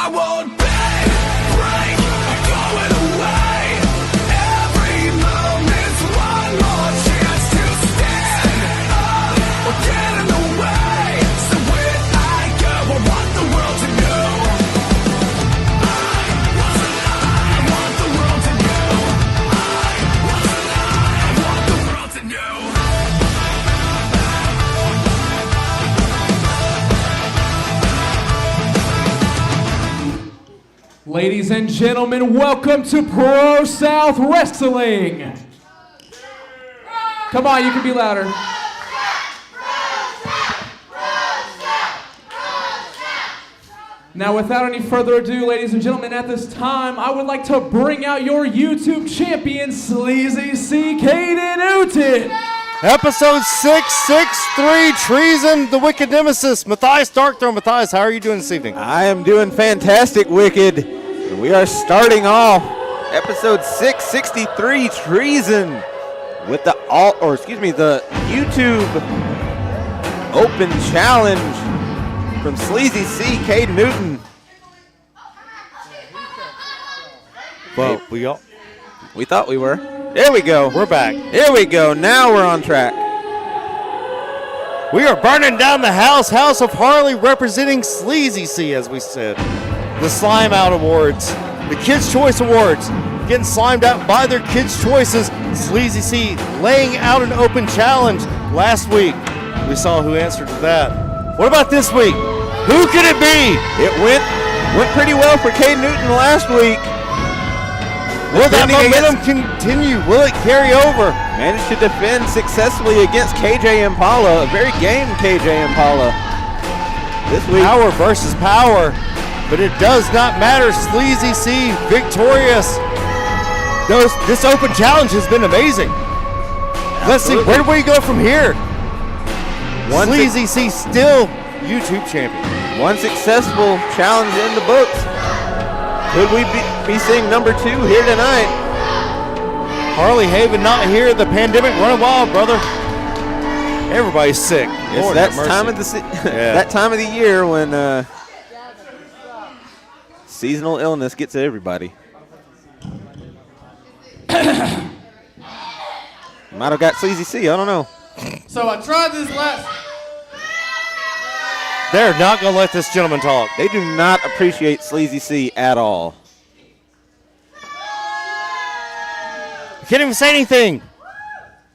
won't be free, going away. Every moment's one more chance to stand up or get in the way. So when I go, I want the world to know I was alive. I want the world to know I was alive. I want the world to know. Ladies and gentlemen, welcome to ProSouth Wrestling. Come on, you can be louder. Now, without any further ado, ladies and gentlemen, at this time, I would like to bring out your YouTube champion, Sleazy C. Caden Newton. Episode 663, Treason, the Wicked Nemesis. Matthias Darkthrone. Matthias, how are you doing this evening? I am doing fantastic, Wicked. And we are starting off episode 663, Treason, with the YouTube Open Challenge from Sleazy C. Caden Newton. Well, we thought we were. There we go. We're back. Here we go. Now we're on track. We are burning down the house of Harley, representing Sleazy C, as we said. The Slime Out Awards, the Kids' Choice Awards, getting slimed out by their kids' choices. Sleazy C laying out an open challenge last week. We saw who answered to that. What about this week? Who could it be? It went pretty well for Caden Newton last week. Will that momentum continue? Will it carry over? Managed to defend successfully against KJ Impala, a very game KJ Impala. This week, power versus power, but it does not matter. Sleazy C victorious. This open challenge has been amazing. Let's see, where do we go from here? Sleazy C still YouTube champion. One successful challenge in the books. Could we be seeing number 2 here tonight? Harley Haven not here. The pandemic running wild, brother. Everybody's sick. Yes, that's that time of the year when seasonal illness gets to everybody. Might have got Sleazy C. I don't know. So I tried this last. They're not going to let this gentleman talk. They do not appreciate Sleazy C at all. Can't even say anything.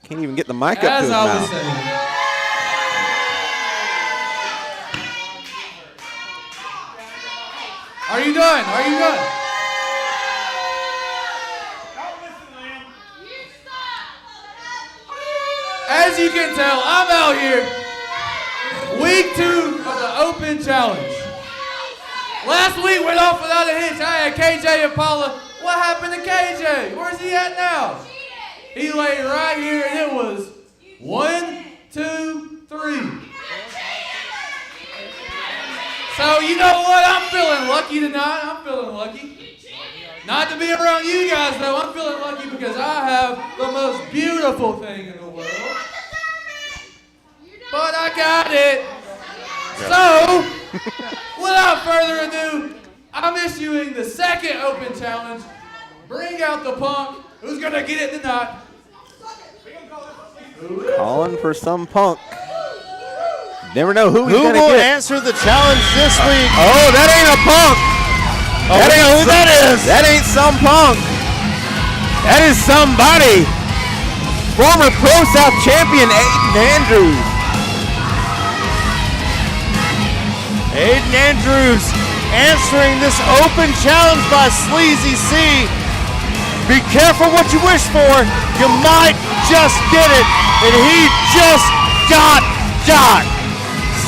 Can't even get the mic up to his mouth. Are you done? Are you done? As you can tell, I'm out here. Week 2 of the Open Challenge. Last week went off without a hitch. I had KJ Impala. What happened to KJ? Where's he at now? He lay right here, and it was 1, 2, 3. So you know what? I'm feeling lucky tonight. I'm feeling lucky. Not to be around you guys, though. I'm feeling lucky because I have the most beautiful thing in the world. But I got it. So, without further ado, I'm issuing the second Open Challenge. Bring out the punk. Who's going to get it tonight? Calling for some punk. Never know who he's going to get. Who will answer the challenge this week? Oh, that ain't a punk. That ain't who that is. That ain't some punk. That is somebody. Former ProSouth champion Aiden Andrews. Aiden Andrews answering this open challenge by Sleazy C. Be careful what you wish for. You might just get it. And he just got.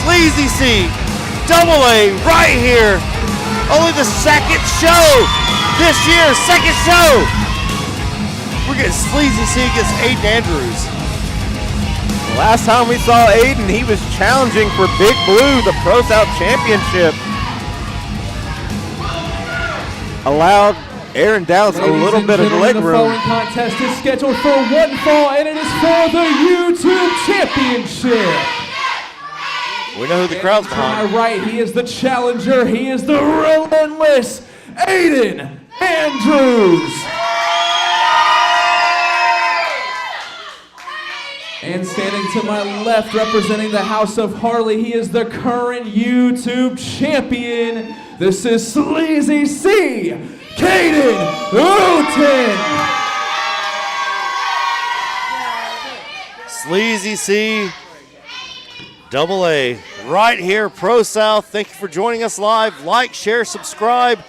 Sleazy C, double A right here. Only the second show this year, second show. We're getting Sleazy C against Aiden Andrews. Last time we saw Aiden, he was challenging for Big Blue, the ProSouth Championship. Allowed Aaron Dowds a little bit of leg room. The following contest is scheduled for one fall, and it is for the YouTube Championship. We know who the crowd's To my behind. right, he is the challenger. He is the relentless Aiden Andrews. And standing to my left, representing the House of Harley, he is the current YouTube champion. This is Sleazy C, Caden Houghton. Sleazy C, Double A, right here, Pro South. Thank you for joining us live. Like, share, subscribe,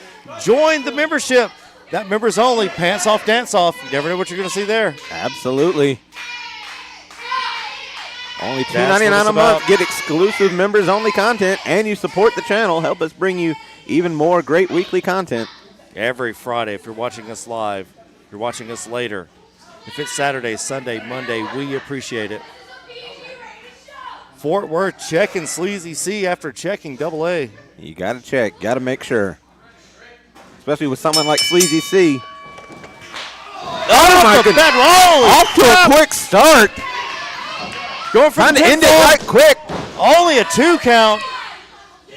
join the membership. That members only, pants off, dance off. You never know what you're going to see there. Absolutely. Only That's what $2.99 it's a month. about. Get exclusive members only content, and you support the channel. Help us bring you even more great weekly content. Every Friday, if you're watching us live, if you're watching us later, if it's Saturday, Sunday, Monday, we appreciate it. Fort Worth checking Sleazy C after checking Double A. You got to check, got to make sure. Especially with someone like Sleazy C. Oh my goodness. bad roll! Off to a quick start. Going for Trying the to end it pinfall. right quick. Only a 2 count.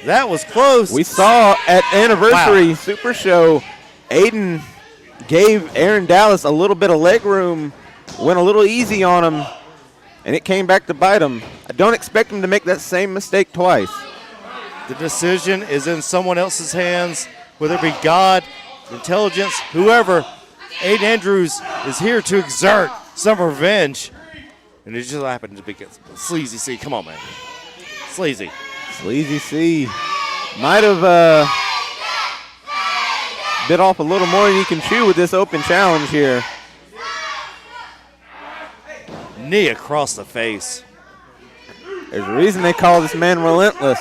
That was close. We saw at Anniversary Super Show, Aiden gave Aaron Dallas a little bit of leg room, went a little easy on him, and it came back to bite him. I don't expect him to make that same mistake twice. The decision is in someone else's hands, whether it be God, intelligence, whoever. Aiden Andrews is here to exert some revenge. And it just happened to be Sleazy C. Come on, man. Sleazy. Sleazy C might have bit off a little more than he can chew with this open challenge here. Knee across the face. There's a reason they call this man relentless.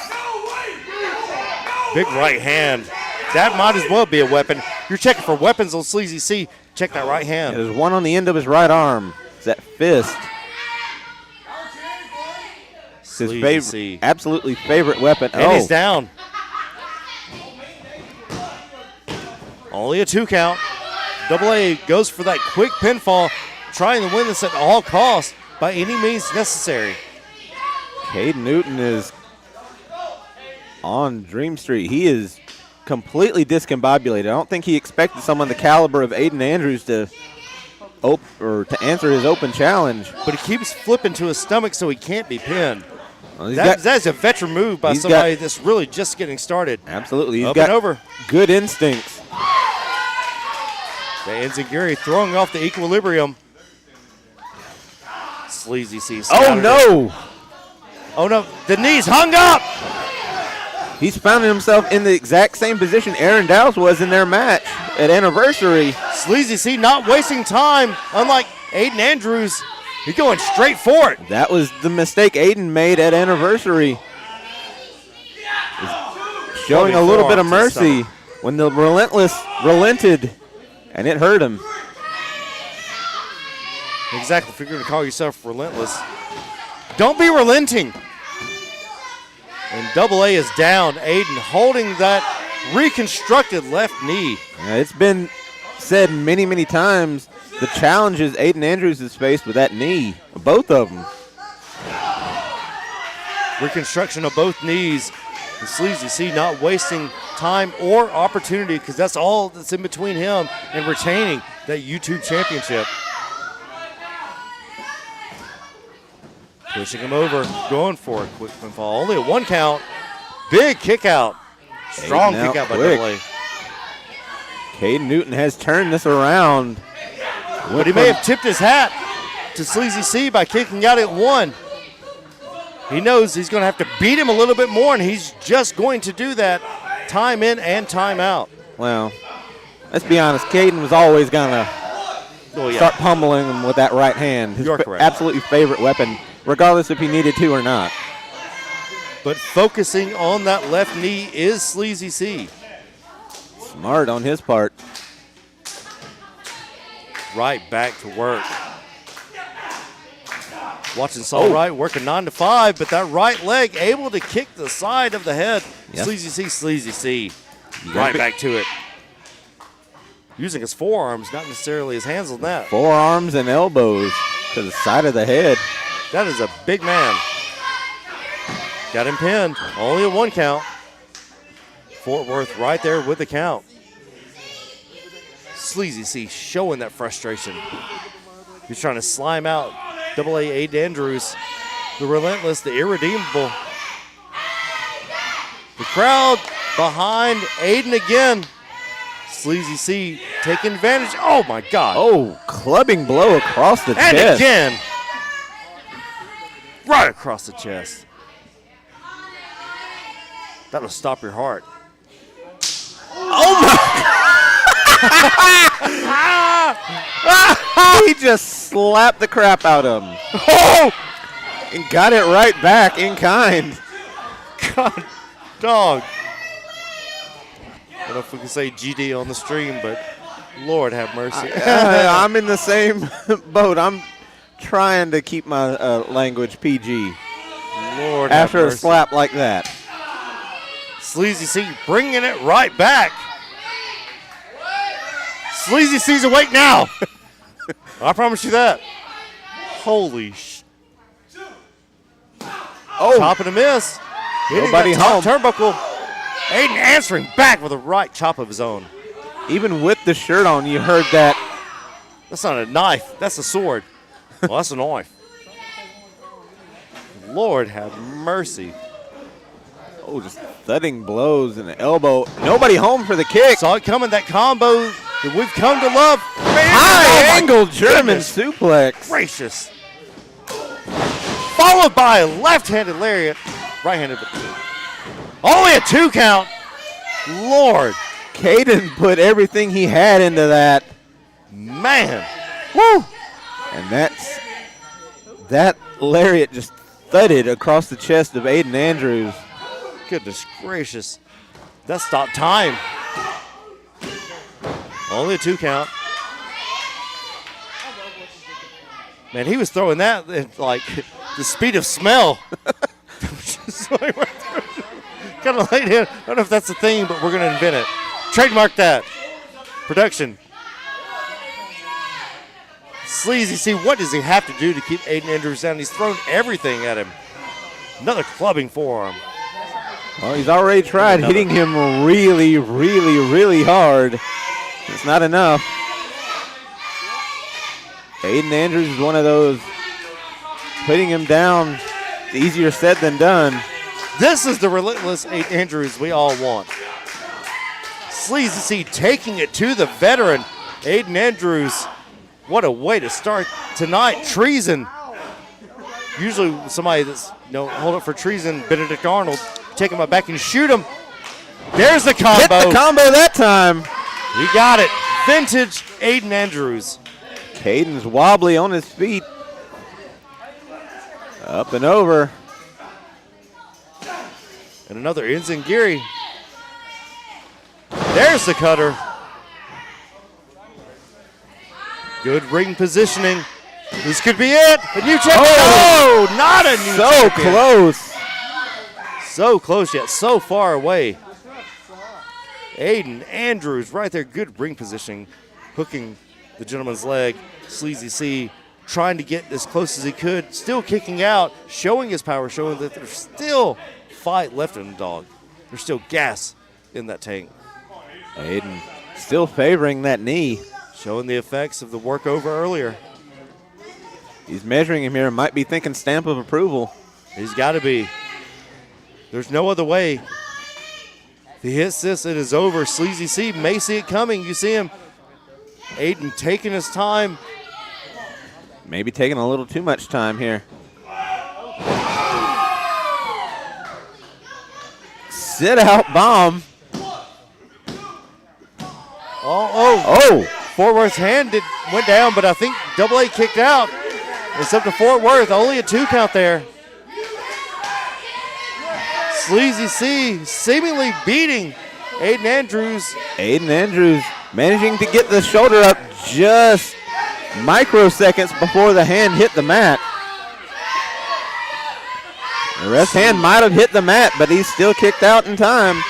Big right hand. That might as well be a weapon. You're checking for weapons on Sleazy C. Check that right hand. There's one on the end of his right arm. It's that fist. It's his Sleazy C. absolutely favorite weapon. And he's down. Only a 2 count. Double A goes for that quick pinfall, trying to win this at all costs by any means necessary. Caden Newton is on Dream Street. He is completely discombobulated. I don't think he expected someone the caliber of Aiden Andrews to answer his open challenge. But he keeps flipping to his stomach so he can't be pinned. Well, That is a veteran move by somebody that's really just getting started. Absolutely. He's Up got and over. good instincts. The Enziguri throwing off the equilibrium. Sleazy C. Oh, no. Oh, no. The knees hung up. He's found himself in the exact same position Aaron Dallas was in their match at Anniversary. Sleazy C not wasting time, unlike Aiden Andrews. He's going straight for it. That was the mistake Aiden made at Anniversary. Showing a little bit of mercy when the relentless relented, and it hurt him. Exactly. If you're going to call yourself relentless, don't be relenting. And Double A is down. Aiden holding that reconstructed left knee. It's been said many, many times the challenges Aiden Andrews has faced with that knee, both of them. Reconstruction of both knees. And Sleazy C not wasting time or opportunity because that's all that's in between him and retaining that YouTube championship. Pushing him over, going for a quick pinfall. Only a 1 count. Big kick out. Strong Aiden kick out by quick. Double A. Caden Newton has turned this around. But he may have tipped his hat to Sleazy C by kicking out at 1. He knows he's going to have to beat him a little bit more, and he's just going to do that time in and time out. Well, let's be honest, Caden was always going to start pummeling him with that right hand. His You're correct. absolutely favorite weapon, regardless if he needed to or not. But focusing on that left knee is Sleazy C. Smart on his part. Right back to work. Watching Saul Wright working 9 to 5, but that right leg able to kick the side of the head. Yep. Sleazy C. Right back to it. Using his forearms, not necessarily his hands on that. Forearms and elbows to the side of the head. That is a big man. Got him pinned. Only a 1 count. Fort Worth right there with the count. Sleazy C showing that frustration. He's trying to slime out AA Aiden Andrews. The relentless, the irredeemable. The crowd behind Aiden again. Sleazy C taking advantage. Oh my God. Oh, clubbing blow across the And chest. again. Right across the chest. That'll stop your heart. Oh my! He just slapped the crap out of him. Oh! And got it right back in kind. God, dog. I don't know if we can say GD on the stream, but Lord have mercy. I'm in the same boat. I'm trying to keep my language PG. Lord After have a mercy. slap like that. Sleazy C bringing it right back. Sleazy C's awake now. I promise you that. Holy sh. Oh, Chop and a miss. Hitting Nobody that top home. turnbuckle. Aiden answering back with a right chop of his own. even with the shirt on, you heard that. That's not a knife. That's a sword. Well, that's a knife. Lord have mercy. Oh, just thudding blows and an elbow. Nobody home for the kick. Saw it coming, that combo that we've come to love. High angle German goodness suplex. gracious. Followed by a left-handed lariat. Right-handed, but only a 2 count. Lord. Caden put everything he had into that. Man. Woo! And that lariat just thudded across the chest of Aiden Andrews. Goodness gracious. That stopped time. Only a 2 count. Man, he was throwing that at like the speed of smell. Kind of laid in. I don't know if that's a thing, but we're going to invent it. Trademark that. Production. Sleazy, see, what does he have to do to keep Aiden Andrews down? He's thrown everything at him. Another clubbing forearm. Well, he's already tried hitting him really, really, really hard. It's not enough. Aiden Andrews is one of those, putting him down, it's easier said than done. This is the relentless Aiden Andrews we all want. Sleazy C taking it to the veteran, Aiden Andrews. What a way to start tonight. Treason. Usually somebody that's, hold up for treason, Benedict Arnold. Take him back and shoot him. There's the combo. Hit the combo that time. You got it. Vintage Aiden Andrews. Caden's wobbly on his feet. Up and over. And another Enzingiri. There's the cutter. Good ring positioning. This could be it. A new champion. Oh, not a new So champion. close. So close yet so far away. Aiden Andrews right there. Good ring positioning. Hooking the gentleman's leg. Sleazy C trying to get as close as he could. Still kicking out. Showing his power. Showing that there's still fight left in the dog. There's still gas in that tank. Aiden still favoring that knee. Showing the effects of the work over earlier. He's measuring him here and might be thinking stamp of approval. He's got to be. There's no other way. If he hits this, it is over. Sleazy C may see it coming. You see him. Aiden taking his time. Maybe taking a little too much time here. Sit out bomb. Oh. Fort Worth's hand went down, but I think AA kicked out. It's up to Fort Worth. Only a 2 count there. Sleazy C seemingly beating Aiden Andrews. Aiden Andrews managing to get the shoulder up just microseconds before the hand hit the mat. The ref's hand might have hit the mat, but he's still kicked out in time.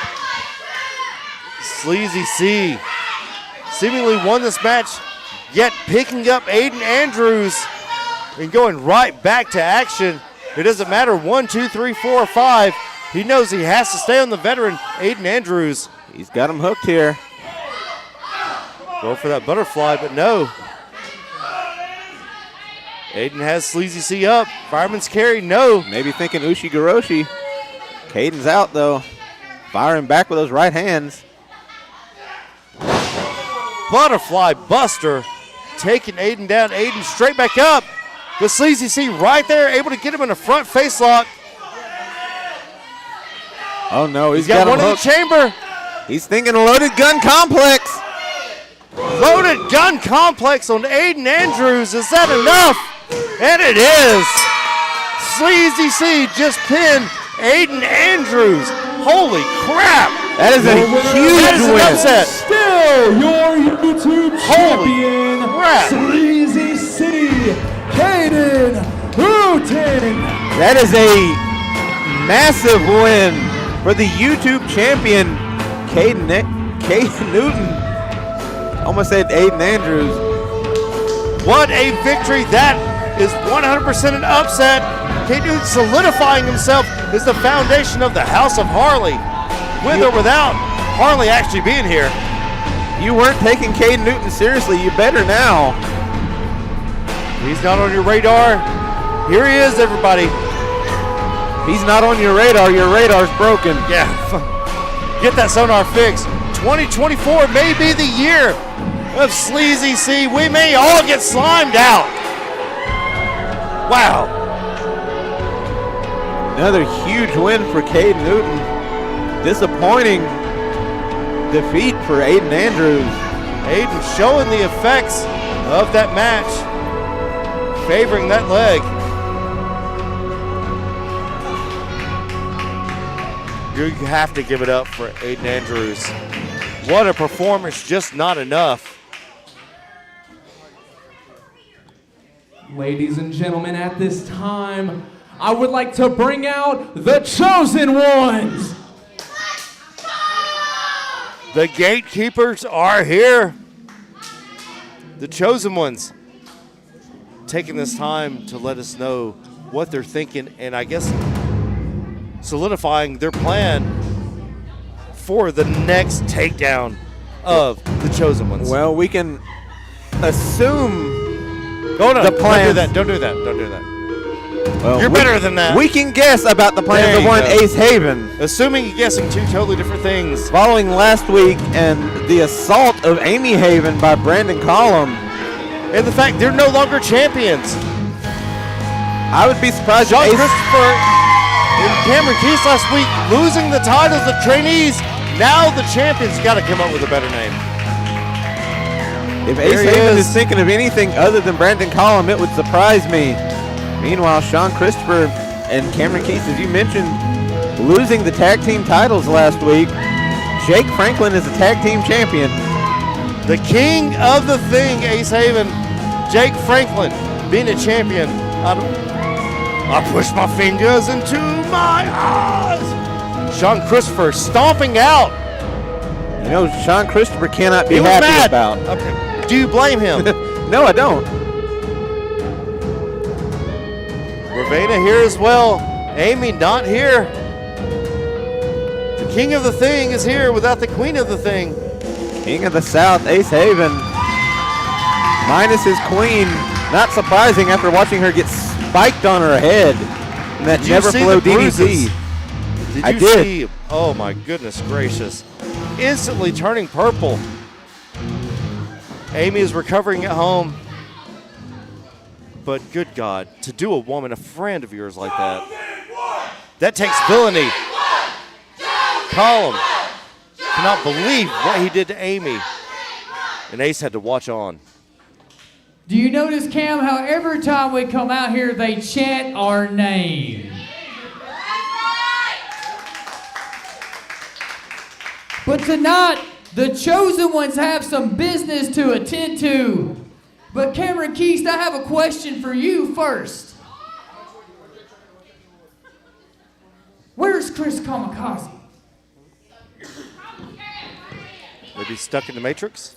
Sleazy C seemingly won this match, yet picking up Aiden Andrews and going right back to action. It doesn't matter 1, 2, 3, 4, or 5. He knows he has to stay on the veteran, Aiden Andrews. He's got him hooked here. Go for that butterfly, but no. Aiden has Sleazy C up. Fireman's carry, no. Maybe thinking Ushi-Goroshi. Caden's out, though. Firing back with those right hands. Butterfly buster. Taking Aiden down. Aiden straight back up. The Sleazy C right there, able to get him in a front face lock. Oh, no. He's got him one in the hooked. chamber. He's thinking a loaded gun complex. Loaded gun complex on Aiden Andrews. Is that enough? And it is. Sleazy C just pinned Aiden Andrews. Holy crap. That is a huge an win. upset. Still your YouTube champion, crap. Sleazy C, Caden Newton. That is a massive win for the YouTube champion, Caden Newton. Almost said Aiden Andrews. What a victory. That is 100% an upset. Caden Newton solidifying himself as the foundation of the House of Harley. With or without Harley actually being here. You weren't taking Caden Newton seriously. You better now. He's not on your radar. Here he is, everybody. He's not on your radar. Your radar's broken. Yeah. Get that sonar fixed. 2024 may be the year of Sleazy C. We may all get slimed out. Wow. Another huge win for Caden Newton. Disappointing defeat for Aiden Andrews. Aiden showing the effects of that match, favoring that leg. You have to give it up for Aiden Andrews. What a performance, just not enough. Ladies and gentlemen, at this time, I would like to bring out the Chosen Ones. The gatekeepers are here. The Chosen Ones taking this time to let us know what they're thinking and I guess solidifying their plan for the next takedown of the Chosen Ones. Well, we can assume Go on, the plan. Don't do that. Don't do that. Well, You're better than that. We can guess about the plans There of you one go. Ace Haven. Assuming you're guessing two totally different things. Following last week and the assault of Amy Haven by Brandon Collum. And the fact they're no longer champions. I would be surprised John if Ace Christopher and Cameron Keys last week losing the titles of trainees. Now the champions got to come up with a better name. If Ace Haven is thinking of anything other than Brandon Collum, it would surprise me. Meanwhile, Sean Christopher and Cameron Keys, as you mentioned, losing the tag team titles last week. Jake Franklin is a tag team champion. The king of the thing, Ace Haven, Jake Franklin, being a champion. I push my fingers into my eyes. Sean Christopher stomping out. You know, Sean Christopher cannot be He was happy mad. about. Okay. Do you blame him? No, I don't. Ravena here as well. Amy not here. The king of the thing is here without the queen of the thing. King of the South, Ace Haven, minus his queen. Not surprising after watching her get spiked on her head in that Did you Never see Flow the bruises? DDT. Did you see? Oh my goodness gracious. Instantly turning purple. Amy is recovering at home. But good God, to do a woman, a friend of yours like that takes villainy. Column cannot believe what he did to Amy. And Ace had to watch on. Do you notice, Cam, how every time we come out here, they chant our name? But tonight, the Chosen Ones have some business to attend to. But Cameron Keast, I have a question for you first. Where's Chris Kamikaze? Maybe stuck in the Matrix?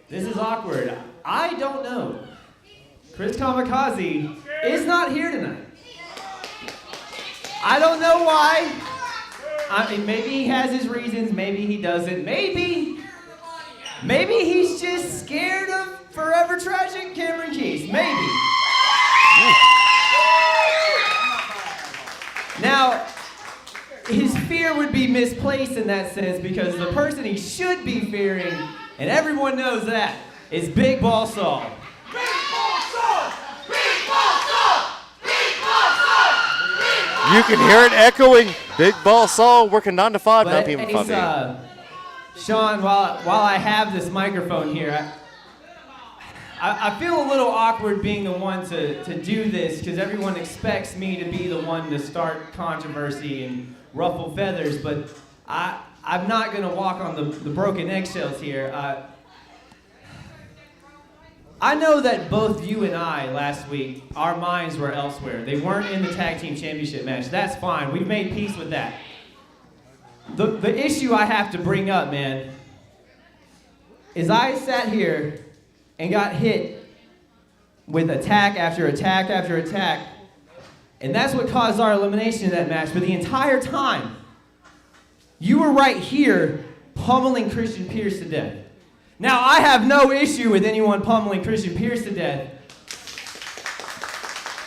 This is awkward. I don't know. Chris Kamikaze is not here tonight. I don't know why. I mean, maybe he has his reasons, maybe he doesn't. Maybe he's just scared of Forever Tragic Cameron Keys. Maybe. Now, his fear would be misplaced in that sense because the person he should be fearing, and everyone knows that, is Big Ball Saul. Big Ball Saul! Big Ball Saul! Big Ball Saul! You can hear it echoing. Big Ball Saul working 9 to 5, 9 But p.m. it's, 5 p.m. Sean, while I have this microphone here, I feel a little awkward being the one to do this because everyone expects me to be the one to start controversy and ruffle feathers, but I'm not going to walk on the broken eggshells here. I know that both you and I last week, our minds were elsewhere. They weren't in the tag team championship match. That's fine. We've made peace with that. The issue I have to bring up, man, is I sat here and got hit with attack after attack after attack, and that's what caused our elimination in that match. For the entire time, you were right here pummeling Christian Pierce to death. Now, I have no issue with anyone pummeling Christian Pierce to death.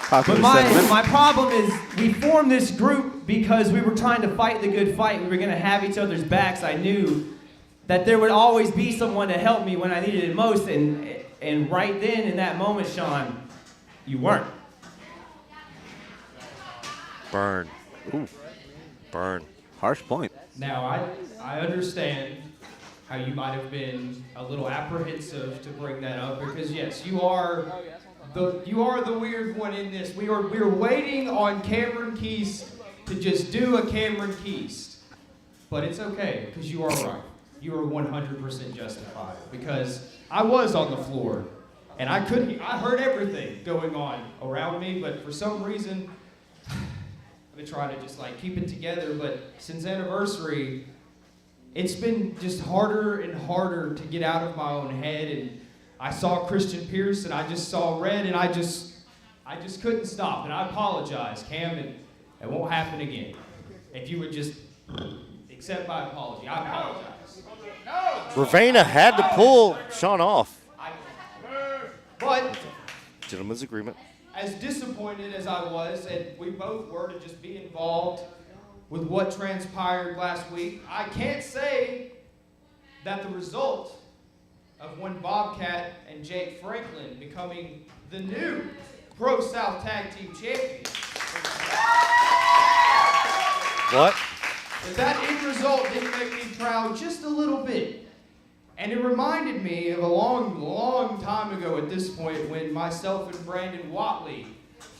But my problem is we formed this group because we were trying to fight the good fight. We were going to have each other's backs. I knew that there would always be someone to help me when I needed it most. And right then, in that moment, Sean, you weren't. Burn. Ooh. Burn. Harsh point. Now, I understand how you might have been a little apprehensive to bring that up because, yes, you are the weird one in this. We were waiting on Cameron Keys to just do a Cameron Keys. But it's okay, because you are right. You are 100% justified. Because I was on the floor, and I heard everything going on around me, but for some reason, I've been trying to just keep it together, but since anniversary, it's been just harder and harder to get out of my own head, and I saw Christian Pierce, and I just saw red, and I just couldn't stop, and I apologize, Cam, and it won't happen again. If you would just accept my apology, I apologize. Ravena had to pull Sean off. But Gentleman's agreement. as disappointed as I was, and we both were to just be involved with what transpired last week, I can't say that the result of when Bobcat and Jake Franklin becoming the new ProSouth Tag Team Champions. What? But that end result didn't make me proud just a little bit. And it reminded me of a long, long time ago at this point when myself and Brandon Watley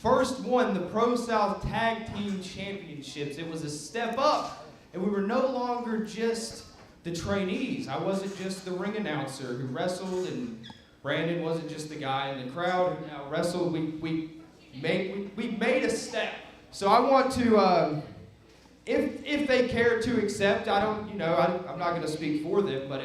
first won the ProSouth Tag Team Championships. It was a step up, and we were no longer just the trainees. I wasn't just the ring announcer who wrestled, and Brandon wasn't just the guy in the crowd who now wrestled. We made a step. So I want to, if they care to accept, I'm not going to speak for them, but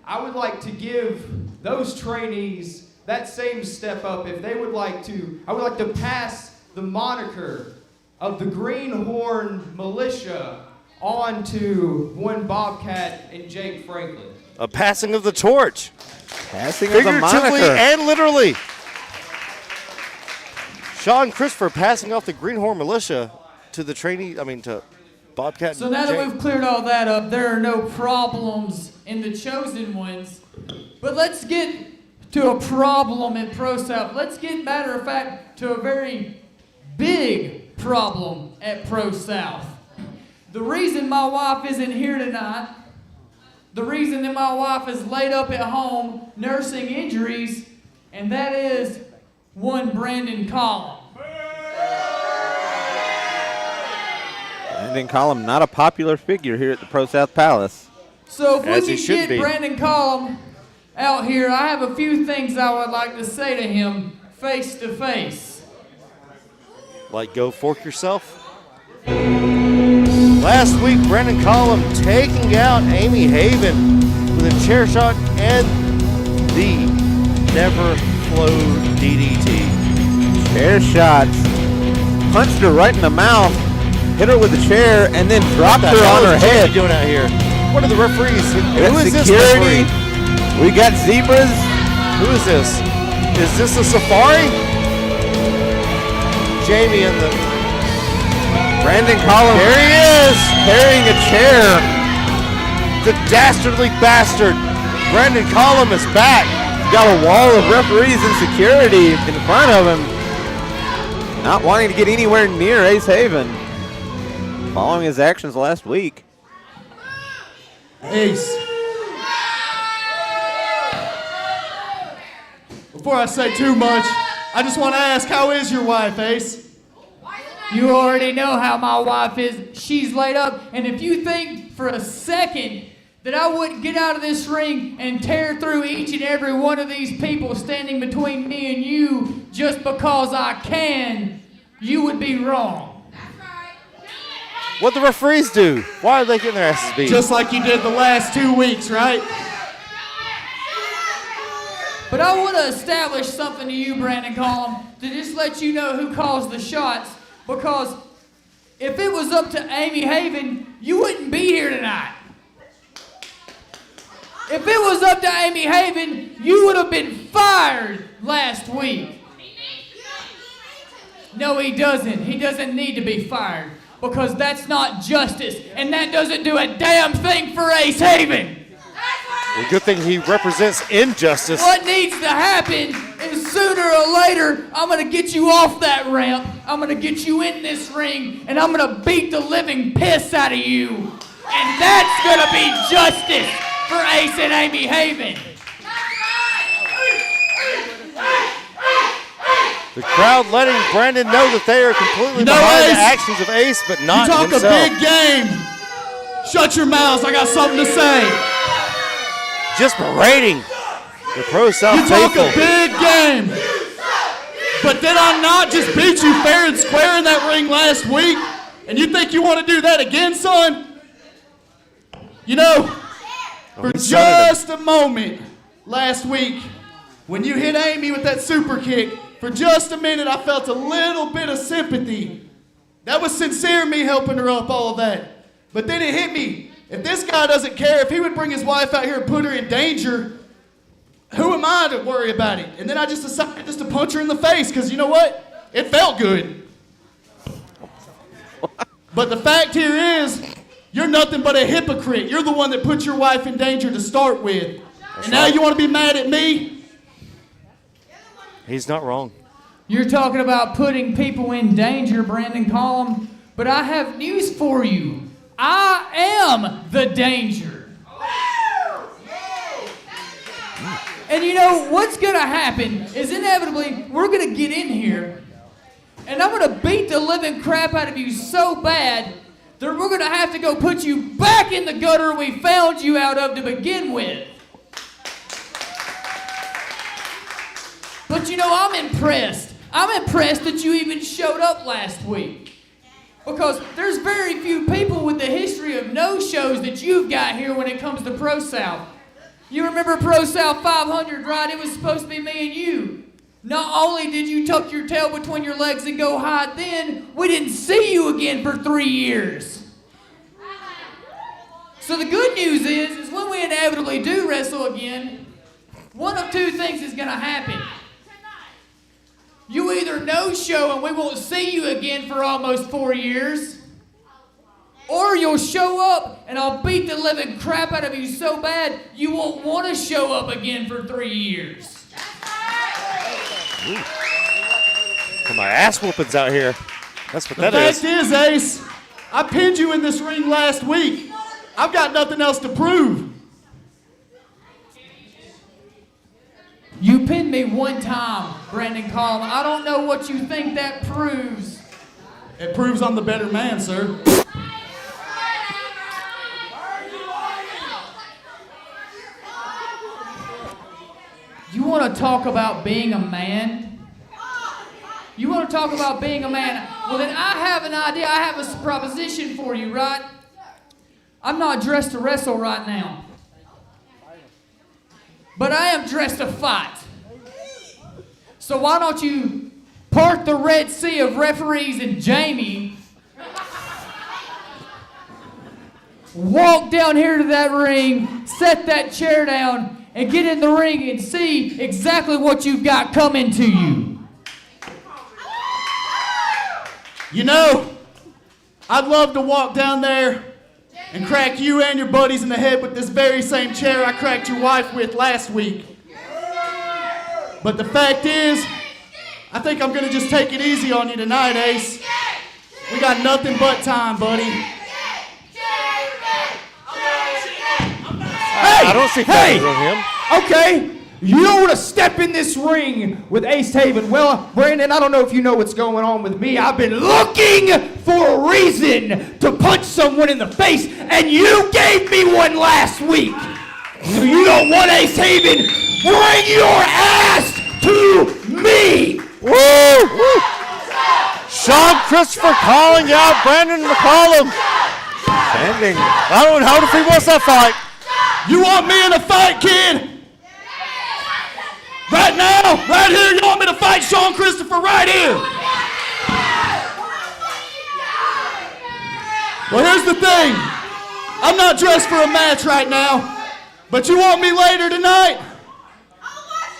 I would like to give those trainees that same step up. If they would like to, I would like to pass the moniker of the Greenhorn Militia on to one Bobcat and Jake Franklin. A passing of the torch. Passing of the Figuratively moniker. and literally. Sean Christopher passing off the Greenhorn Militia to the to Bobcat. So now Jake. that we've cleared all that up, there are no problems in the chosen ones. But let's get to a problem in ProSouth. Let's get, matter of fact, to a very big problem at ProSouth. The reason my wife isn't here tonight, the reason that my wife is laid up at home nursing injuries, and that is one Brandon Collum. Brandon Collum, not a popular figure here at the ProSouth Palace. So if As we he can should get be. Brandon Collum out here, I have a few things I would like to say to him face to face. Like go fork yourself. Last week, Brandon Collum taking out Amy Haven with a chair shot and the never flowed DDT. Chair shots. Punched her right in the mouth. Hit her with a chair and then dropped her on her head. What are you doing out here? What are the referees? We Who got is this security. referee? We got zebras. Who is this? Is this a safari? Jamie and the... Brandon Collins. There he is! Carrying a chair. The dastardly bastard. Brandon Collum is back. Got a wall of referees and security in front of him. Not wanting to get anywhere near Ace Haven. Following his actions last week. Ace. Before I say too much, I just want to ask, how is your wife, Ace? You already know how my wife is. She's laid up. And if you think for a second that I wouldn't get out of this ring and tear through each and every one of these people standing between me and you just because I can, you would be wrong. What'd the referees do? Why are they getting their asses beat? Just like you did the last 2 weeks, right? But I want to establish something to you, Brandon Collum, to just let you know who calls the shots. Because if it was up to Amy Haven, you wouldn't be here tonight. If it was up to Amy Haven, you would have been fired last week. No, he doesn't. He doesn't need to be fired. Because that's not justice. And that doesn't do a damn thing for Ace Haven. Well, good thing he represents injustice. What needs to happen is sooner or later, I'm going to get you off that ramp. I'm going to get you in this ring. And I'm going to beat the living piss out of you. And that's going to be justice for Ace and Amy Haven. The crowd letting Brandon know that they are completely behind the actions of Ace, but not You talk himself. a big game. Shut your mouths. I got something to say. Just berating the ProSouth You talk faithful. a big game. But did I not just beat you fair and square in that ring last week? And you think you want to do that again, son? You know, for just a moment last week, when you hit Amy with that super kick, for just a minute I felt a little bit of sympathy. That was sincere, me helping her up, all of that. But then it hit me. If this guy doesn't care, if he would bring his wife out here and put her in danger, who am I to worry about it? And then I just decided just to punch her in the face, because you know what? It felt good. But the fact here is, you're nothing but a hypocrite. You're the one that put your wife in danger to start with. And now you want to be mad at me? He's not wrong. You're talking about putting people in danger, Brandon Collum. But I have news for you. I am the danger. And you know, what's going to happen is inevitably we're going to get in here and I'm going to beat the living crap out of you so bad that we're going to have to go put you back in the gutter we found you out of to begin with. But you know, I'm impressed. I'm impressed that you even showed up last week. Because there's very few people with the history of no-shows that you've got here when it comes to ProSouth. You remember ProSouth 500, right? It was supposed to be me and you. Not only did you tuck your tail between your legs and go hide then, we didn't see you again for 3 years. So the good news is when we inevitably do wrestle again, one of two things is going to happen. You either no-show and we won't see you again for almost 4 years, or you'll show up and I'll beat the living crap out of you so bad you won't want to show up again for 3 years. Ooh. Got my ass whoopings out here. That's what that is. The fact is, Ace, I pinned you in this ring last week. I've got nothing else to prove. You pinned me one time, Brandon Collum. I don't know what you think that proves. It proves I'm the better man, sir. You want to talk about being a man? You want to talk about being a man? Well, then I have an idea. I have a proposition for you, right? I'm not dressed to wrestle right now. But I am dressed to fight. So why don't you part the Red Sea of referees and Jamie, walk down here to that ring, set that chair down, and get in the ring and see exactly what you've got coming to you. You know, I'd love to walk down there and crack you and your buddies in the head with this very same chair I cracked your wife with last week. But the fact is, I think I'm going to just take it easy on you tonight, Ace. We got nothing but time, buddy. I don't see favors on him. Okay, you don't want to step in this ring with Ace Haven. Well, Brandon, I don't know if you know what's going on with me. I've been looking for a reason to punch someone in the face, and you gave me one last week. So you don't want Ace Haven? Bring your ass to me! Woo! Sean Christopher calling out Brandon McCollum. Standing. I don't know if he wants that fight. You want me in a fight, kid? Right now, right here, you want me to fight Sean Christopher right here? Well, here's the thing. I'm not dressed for a match right now, but you want me later tonight?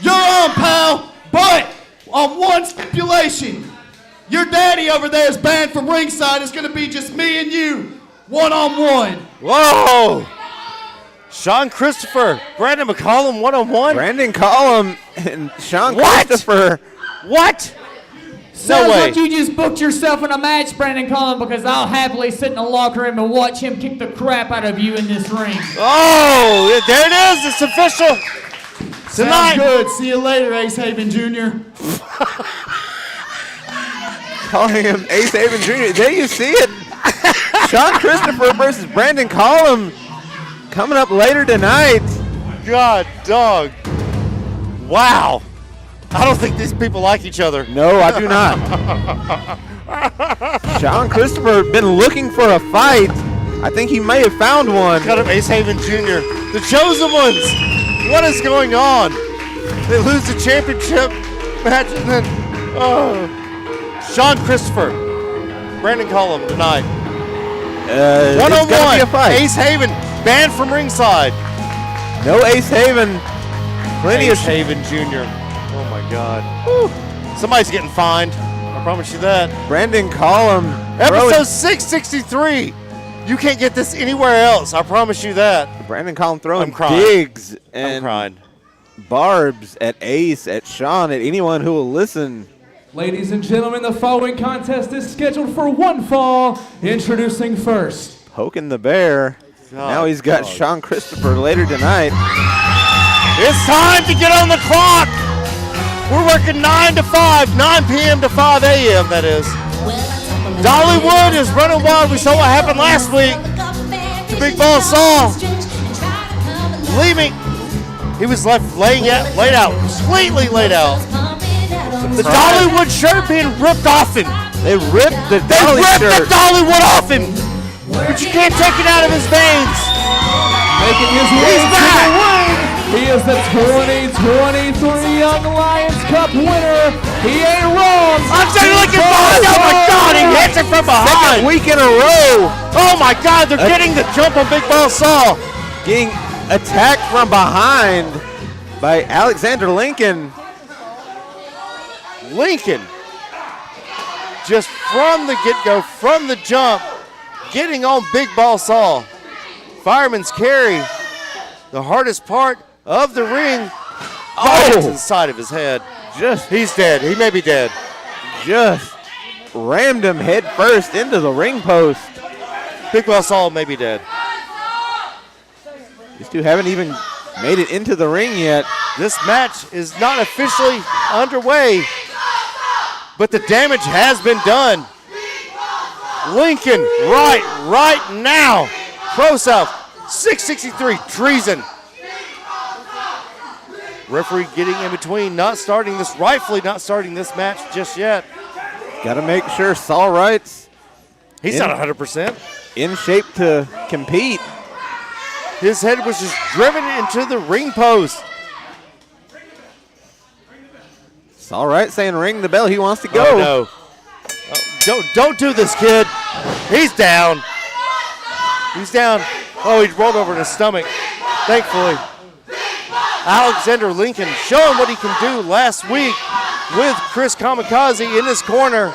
You're on, pal, but on one stipulation. Your daddy over there is banned from ringside. It's going to be just me and you, one-on-one. Whoa! Sean Christopher, Brandon McCollum, one-on-one. Brandon Collum and Sean What? Christopher. What? Sounds way. like you just booked yourself in a match, Brandon Collins, because I'll happily sit in the locker room and watch him kick the crap out of you in this ring. Oh, there it is. It's official. Sounds good. See you later, Ace Haven Jr. Calling him Ace Haven Jr. There you see it. Sean Christopher versus Brandon Collum coming up later tonight. God, dog. Wow. I don't think these people like each other. No, I do not. Sean Christopher been looking for a fight. I think he may have found one. Got him, Ace Haven Jr. The chosen ones. What is going on? They lose the championship match and then, Sean Christopher, Brandon Collum tonight. It's gonna be a One-on-one. fight. Ace Haven banned from ringside. No Ace Haven. Plenty Ace of Haven Jr. Oh my God. Whew. Somebody's getting fined. I promise you that. Brandon Collum. Episode 663. You can't get this anywhere else. I promise you that. Brandon Collum throwing I'm crying. digs I'm and crying. barbs at Ace, at Sean, at anyone who will listen. Ladies and gentlemen, the following contest is scheduled for one fall. Introducing first. Poking the bear. Now he's got Sean Christopher later tonight. It's time to get on the clock. We're working 9 to 5, 9 p.m. to 5 a.m. that is. Dollywood is running wild. We saw what happened last week to Big Ball Saul. Leaving. He was left laid out, completely laid out. The Dollywood shirt being ripped off him. They ripped the They Dolly ripped shirt. the Dollywood off him. But you can't take it out of his veins. Making his way He's to back. the ring. He is the 2023 Young Lions Cup winner. He ain't wrong. I'm saying, looking behind. Oh my God, he hits it from behind. Second week in a row. Oh my God, they're getting the jump on Big Ball Saul. Getting attacked from behind by Alexander Lincoln. Lincoln, just from the get-go, from the jump, getting on Big Ball Saul. Fireman's carry, the hardest part of the ring, right to the side of his head. He's dead. He may be dead. Just rammed him head first into the ring post. Big Ball Saul may be dead. These two haven't even made it into the ring yet. This match is not officially underway, but the damage has been done. Lincoln, right now. ProSouth, 663, Treason. Referee getting in between, rightfully not starting this match just yet. Got to make sure Saul Wright's He's not 100%. in shape to compete. His head was just driven into the ring post. It's all right saying ring the bell. He wants to go. Oh, no. Oh, don't do this, kid. He's down. He's down. Oh, he rolled over in his stomach. Thankfully, Alexander Lincoln showing what he can do last week with Chris Kamikaze in his corner.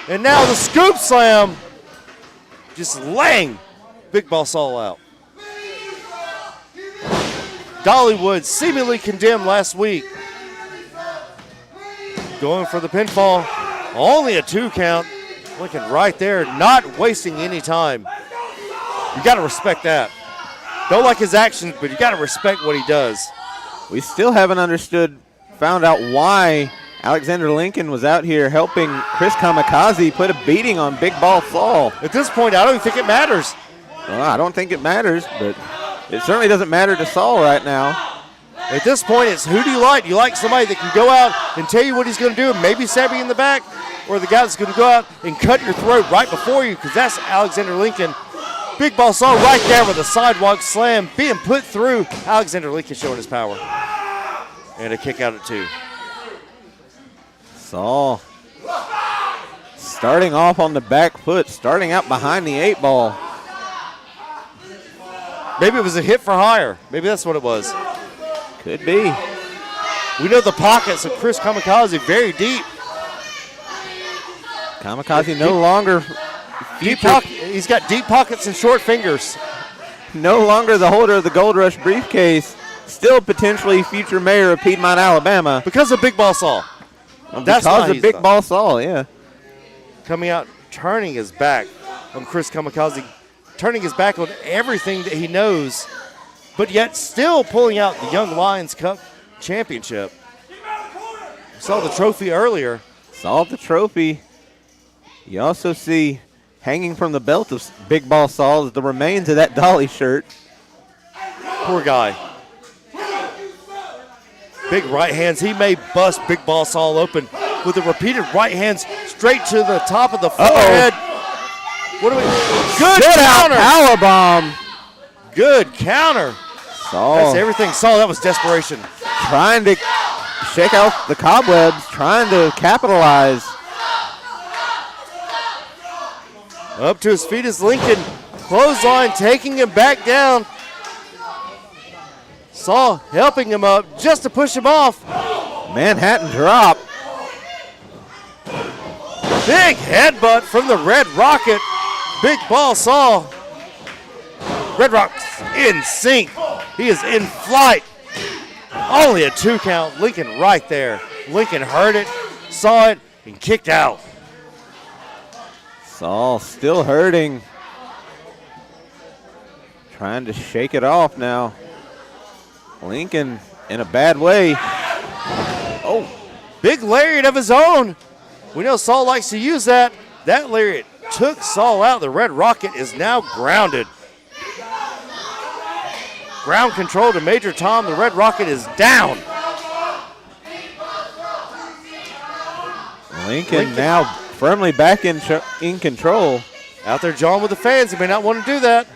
And now the scoop slam, just laying Big Ball Saul out. Dollywood seemingly condemned last week. Going for the pinfall. Only a 2 count. Lincoln right there, not wasting any time. You got to respect that. Don't like his actions, but you got to respect what he does. We still haven't found out why Alexander Lincoln was out here helping Chris Kamikaze put a beating on Big Ball Saul. At this point, I don't think it matters. Well, I don't think it matters, but it certainly doesn't matter to Saul right now. At this point, it's who do you like? You like somebody that can go out and tell you what he's going to do and maybe stab you in the back, or the guy that's going to go out and cut your throat right before you, because that's Alexander Lincoln. Big Ball Saul right there with a sidewalk slam being put through. Alexander Lincoln showing his power. And a kick out at 2. Saul starting off on the back foot, starting out behind the 8 ball. Maybe it was a hit for hire. Maybe that's what it was. Could be. We know the pockets of Chris Kamikaze very deep. Kamikaze no longer He's got deep pockets and short fingers. No longer the holder of the Gold Rush briefcase. Still potentially future mayor of Piedmont, Alabama. Because of Big Ball Saul. That's because of Big Ball Saul, yeah. Coming out, turning his back on Chris Kamikaze, turning his back on everything that he knows, but yet still pulling out the Young Lions Cup championship. Saw the trophy earlier. Saw the trophy. You also see hanging from the belt of Big Ball Saul is the remains of that dolly shirt. Poor guy. Big right hands. He may bust Big Ball Saul open with the repeated right hands straight to the top of the forehead. What do we? Good counter. Power bomb. Good counter. Saul. That's everything. Saul, that was desperation. Trying to shake out the cobwebs, trying to capitalize. Up to his feet is Lincoln. Clothesline taking him back down. Saul helping him up just to push him off. Manhattan drop. Big headbutt from the Red Rocket. Big Ball Saul. Red Rock's in sync. He is in flight. Only a 2 count. Lincoln right there. Lincoln heard it, saw it, and kicked out. Saul still hurting. Trying to shake it off now. Lincoln in a bad way. Oh, big lariat of his own. We know Saul likes to use that. That lariat took Saul out. The Red Rocket is now grounded. Ground control to Major Tom. The Red Rocket is down. Lincoln now firmly back in control. Out there jawing with the fans. He may not want to do that.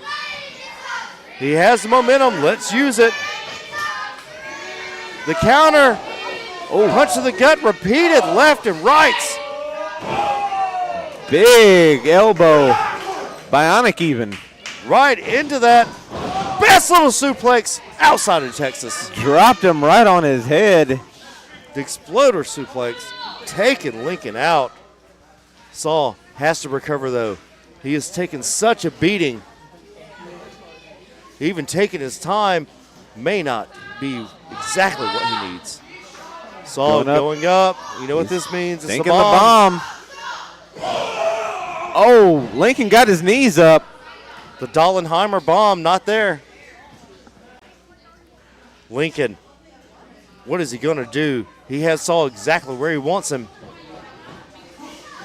He has the momentum. Let's use it. The counter. Oh, punch to the gut. Repeated left and rights. Big elbow. Bionic even. Right into that. Best little suplex outside of Texas. Dropped him right on his head. The exploder suplex taking Lincoln out. Saul has to recover though. He has taken such a beating. Even taking his time may not be exactly what he needs. Saul going up. You know what this means? It's thinking the bomb. Oh, Lincoln got his knees up. The Dollenheimer bomb not there. Lincoln, what is he going to do? He has Saul exactly where he wants him.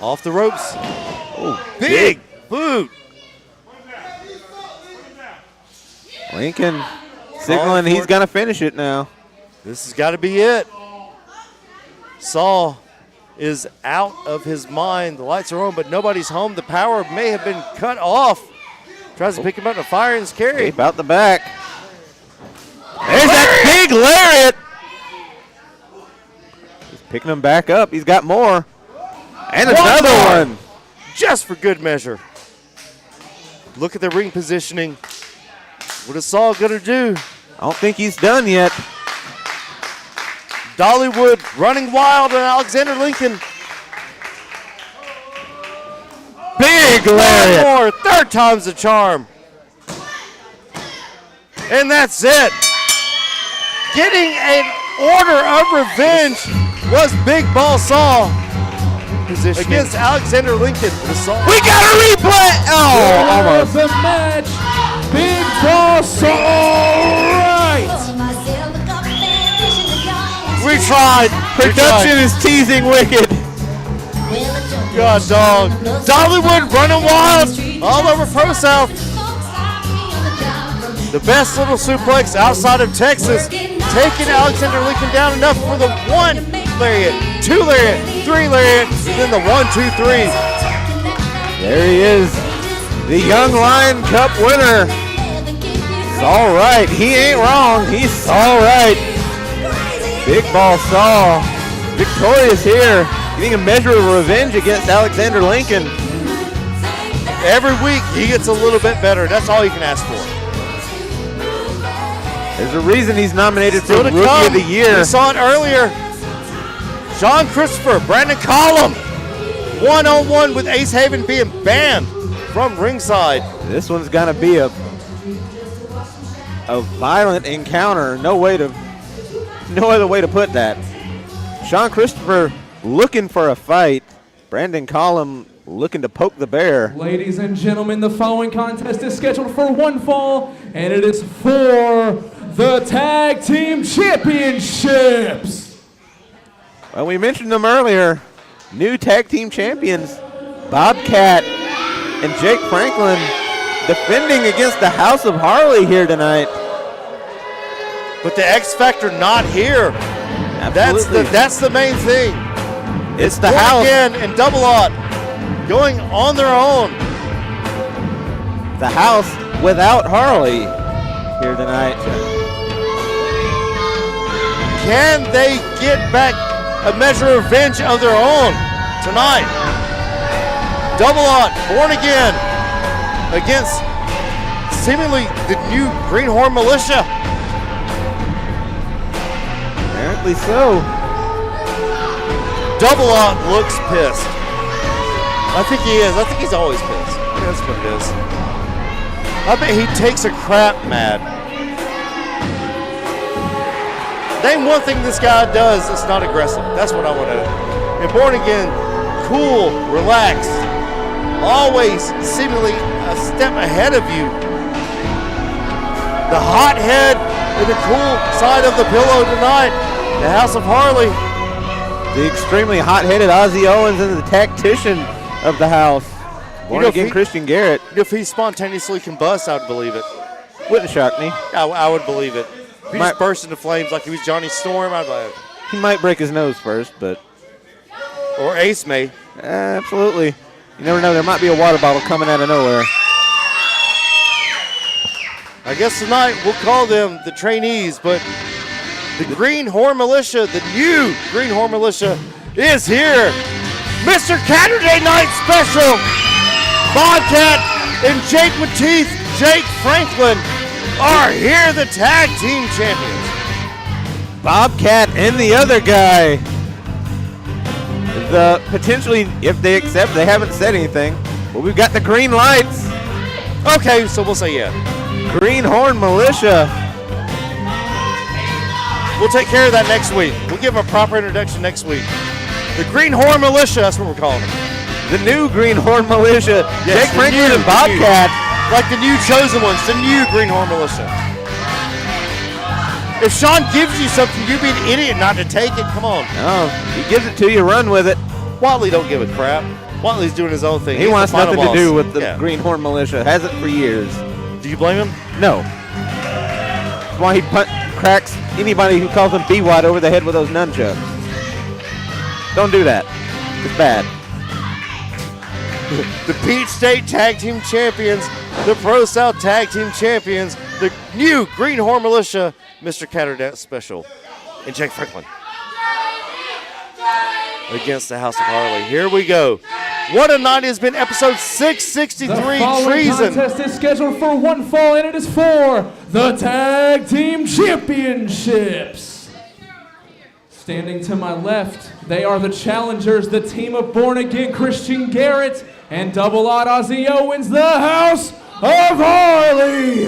Off the ropes. Oh, big boot. Lincoln signaling he's going to finish it now. This has got to be it. Saul is out of his mind. The lights are on, but nobody's home. The power may have been cut off. Tries to pick him up to fire and carry. Keep out the back. There's that big lariat. Picking him back up. He's got more. And another one. Just for good measure. Look at the ring positioning. What is Saul going to do? I don't think he's done yet. Dollywood running wild on Alexander Lincoln. Big One lariat. more. Third time's the charm. And that's it. Getting an order of revenge was Big Ball Saul against Alexander Lincoln. We got a replay. Oh, almost. The match. Big Ball Saul right. We tried. Production is teasing Wicked. God dog. Dollywood running wild all over ProSouth. The best little suplex outside of Texas. Taking Alexander Lincoln down enough for the 1 lariat, 2 lariat, 3 lariat, and then the 1, 2, 3. There he is. The Young Lion Cup winner. It's all right. He ain't wrong. He's all right. Big Ball Saul. Victorious here. Getting a measure of revenge against Alexander Lincoln. Every week he gets a little bit better. That's all you can ask for. There's a reason he's nominated for Still to Rookie come. of the Year. We saw it earlier. Sean Christopher, Brandon Collum, one-on-one with Ace Haven being banned from ringside. This one's gonna be a violent encounter. No other way to put that. Sean Christopher looking for a fight. Brandon Collum looking to poke the bear. Ladies and gentlemen, the following contest is scheduled for one fall, and it is for the Tag Team Championships. Well, we mentioned them earlier. New Tag Team Champions, Bobcat and Jake Franklin, defending against the House of Harley here tonight. But the X Factor not here. Absolutely. That's the main thing. It's the Born House. Again and Double Odd going on their own. The House without Harley here tonight. Can they get back a measure of revenge of their own tonight? Double Odd, Born Again against seemingly the new Greenhorn Militia. Apparently so. Double Odd looks pissed. I think he is. I think he's always pissed. I think that's what it is. I bet he takes a crap mad. Name one thing this guy does that's not aggressive. That's what I want to know. And Born Again, cool, relaxed, always seemingly a step ahead of you. The hot head and the cool side of the pillow tonight. The House of Harley. The extremely hot-headed Ozzy Owens and the tactician of the House. Born Again Christian Garrett. If he spontaneously combusts, I would believe it. Wouldn't shock me. I would believe it. If he just burst into flames like he was Johnny Storm, I'd believe it. He might break his nose first, but... Or Ace may. Absolutely. You never know. There might be a water bottle coming out of nowhere. I guess tonight we'll call them the trainees, but the Greenhorn Militia, the new Greenhorn Militia, is here. Mr. Saturday Night Special, Bobcat and Jake with Teeth, Jake Franklin, are here, the tag team champions. Bobcat and the other guy. Potentially, if they accept, they haven't said anything. But we've got the green lights. Okay, so we'll say yeah. Greenhorn Militia. We'll take care of that next week. We'll give them a proper introduction next week. The Greenhorn Militia, that's what we're calling them. The new Greenhorn Militia. Yes, Jake Franklin and Bobcat. Like the new chosen ones, the new Greenhorn Militia. If Sean gives you something, you'd be an idiot not to take it. Come on. No, he gives it to you, run with it. Watley don't give a crap. Watley's doing his own thing. He He's wants the final nothing to boss. do with the Yeah. Greenhorn Militia. Has it for years. Do you blame him? No. That's why he cracks anybody who calls him B-Wad over the head with those nunchucks. Don't do that. It's bad. The Peach State Tag Team Champions, the ProSouth Tag Team Champions, the new Greenhorn Militia, Mr. Catterdat Special, and Jake Franklin. against the House of Harley. Here we go. What a night has been. Episode 663, The following Treason. contest is scheduled for one fall, and it is for the Tag Team Championships. Standing to my left, they are the challengers, the team of Born Again Christian Garrett and Double Odd Ozzy Owens, the House of Harley.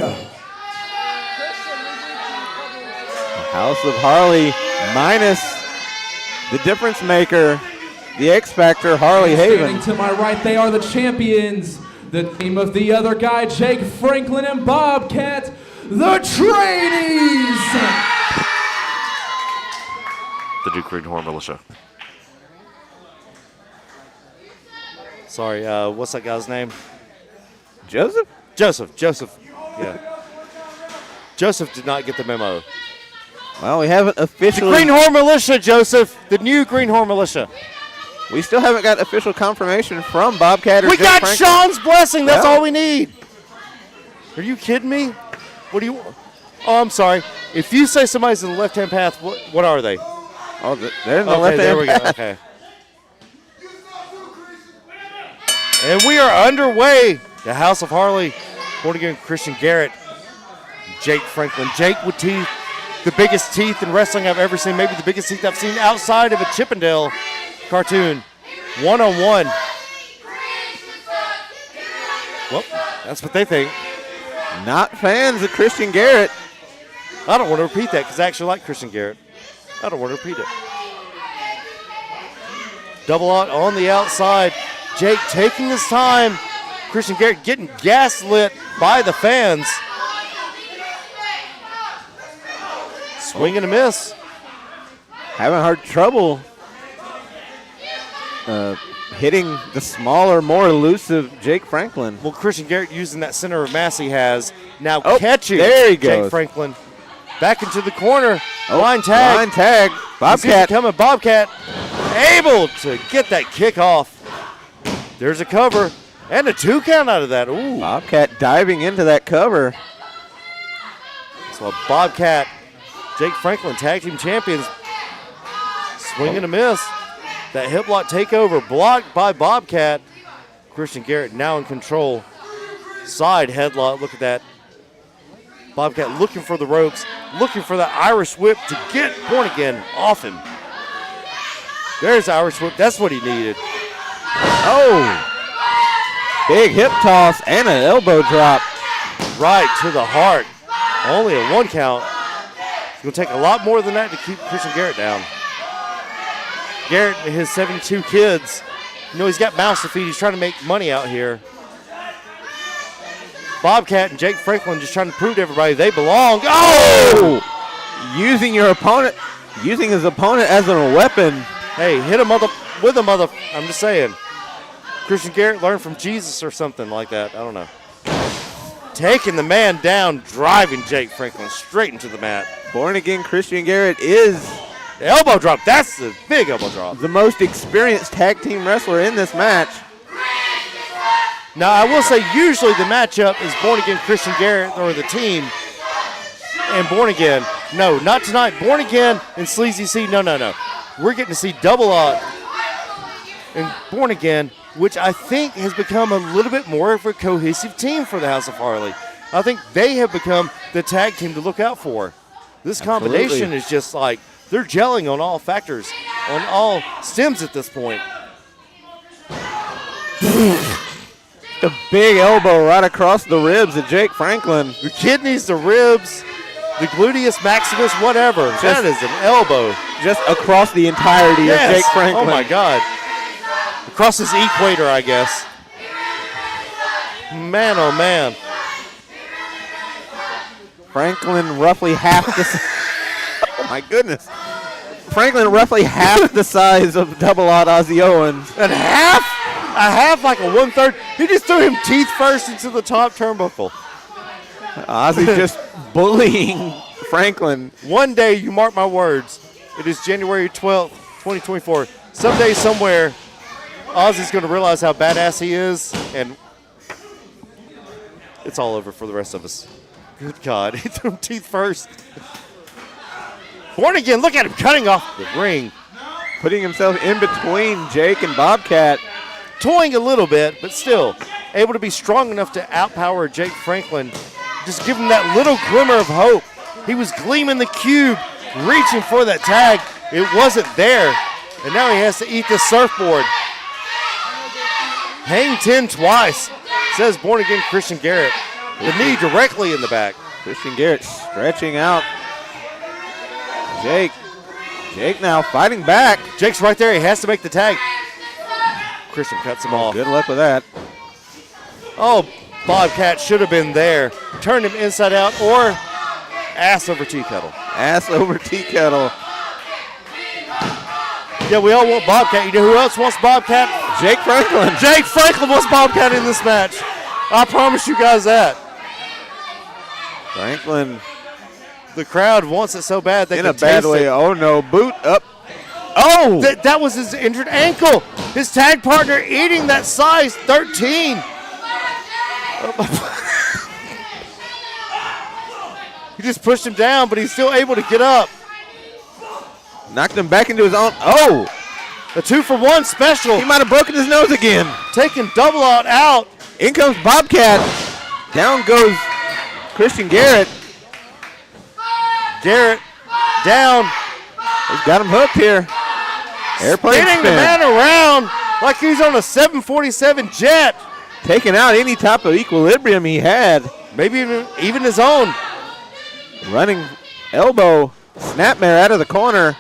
House of Harley minus the difference maker, the X Factor, Harley Haven. Standing to my right, they are the champions, the team of the other guy, Jake Franklin and Bobcat, the Trainees. The Duke Greenhorn Militia. Sorry, what's that guy's name? Joseph? Joseph. Yeah. Joseph did not get the memo. Well, we haven't The officially. Greenhorn Militia, Joseph. The new Greenhorn Militia. We still haven't got official confirmation from Bobcat or We Jake got Franklin. Sean's blessing. That's Yeah. all we need. Are you kidding me? What do you? Oh, I'm sorry. If you say somebody's in the left-hand path, what are they? Oh, they're in the Okay, left there hand we go. path. Okay. And we are underway. The House of Harley, Born Again Christian Garrett, Jake Franklin. Jake with teeth, the biggest teeth in wrestling I've ever seen. Maybe the biggest teeth I've seen outside of a Chippendale cartoon. One-on-one. Well, that's what they think. Not fans of Christian Garrett. I don't want to repeat that because I actually like Christian Garrett. I don't want to repeat it. Double out on the outside. Jake taking his time. Christian Garrett getting gaslit by the fans. Swing and a miss. Having hard trouble hitting the smaller, more elusive Jake Franklin. Well, Christian Garrett using that center of mass he has. Now Oh, catching there he Jake goes. Franklin. Back into the corner. Oh, Line tag. Line tag. He's Bobcat. coming. Bobcat able to get that kick off. There's a cover and a 2 count out of that. Ooh. Bobcat diving into that cover. So Bobcat, Jake Franklin, tag team champions. Swing and a miss. That hip lock takeover blocked by Bobcat. Christian Garrett now in control. Side headlock. Look at that. Bobcat looking for the ropes, looking for that Irish whip to get Born Again off him. There's the Irish whip. That's what he needed. Oh! Big hip toss and an elbow drop. Right to the heart. Only a 1 count. It's going to take a lot more than that to keep Christian Garrett down. Garrett and his 72 kids, you know, he's got mouths to feed. He's trying to make money out here. Bobcat and Jake Franklin just trying to prove to everybody they belong. Oh! Using his opponent as a weapon. Hey, hit him with a mother. I'm just saying. Christian Garrett learned from Jesus or something like that. I don't know. Taking the man down, driving Jake Franklin straight into the mat. Born Again Christian Garrett is The elbow drop. That's the big elbow drop. the most experienced tag team wrestler in this match. Now, I will say usually the matchup is Born Again Christian Garrett or the team and Born Again. No, not tonight. Born Again and Sleazy C. No. We're getting to see Double Odd and Born Again, which I think has become a little bit more of a cohesive team for the House of Harley. I think they have become the tag team to look out for. This combination is just like they're gelling on all factors, on all stems at this point. The big elbow right across the ribs of Jake Franklin. The kidneys, the ribs, the gluteus maximus, whatever. That is an elbow. Just across the entirety of Jake Franklin. Oh, my God. Across his equator, I guess. Man, oh, man. Franklin roughly half the oh, my goodness. Franklin roughly half the size of Double Odd Ozzy Owens. And half like a 1/3. He just threw him teeth first into the top turnbuckle. Ozzy just bullying Franklin. One day, you mark my words, it is January 12th, 2024. Someday, somewhere, Ozzy's going to realize how badass he is, and it's all over for the rest of us. Good God, he threw him teeth first. Born Again, look at him cutting off the ring. putting himself in between Jake and Bobcat. Toying a little bit, but still able to be strong enough to outpower Jake Franklin. Just give him that little glimmer of hope. He was gleaming the cube, reaching for that tag. It wasn't there, and now he has to eat the surfboard. Hang 10 twice, says born-again Christian Garrett. The knee directly in the back. Christian Garrett stretching out. Jake now fighting back. Jake's right there. He has to make the tag. Christian cuts him off. Good luck with that. Oh, Bobcat should have been there. Turned him inside out or ass over tea kettle. Ass over tea kettle. Yeah, we all want Bobcat. You know who else wants Bobcat? Jake Franklin. Jake Franklin wants Bobcat in this match. I promise you guys that. Franklin. The crowd wants it so bad they in can a bad taste way. it. Oh no, boot up. Oh! That was his injured ankle. His tag partner eating that size 13. He just pushed him down, but he's still able to get up. Knocked him back into his own. Oh! A 2-for-1 special. He might have broken his nose again. Taking double out. In comes Bobcat. Down goes Christian Garrett. Garrett down. He's got him hooked here. Airplane Spinning spin. the man around like he's on a 747 jet. Taking out any type of equilibrium he had. Maybe even his own. Running elbow. Snapmare out of the corner.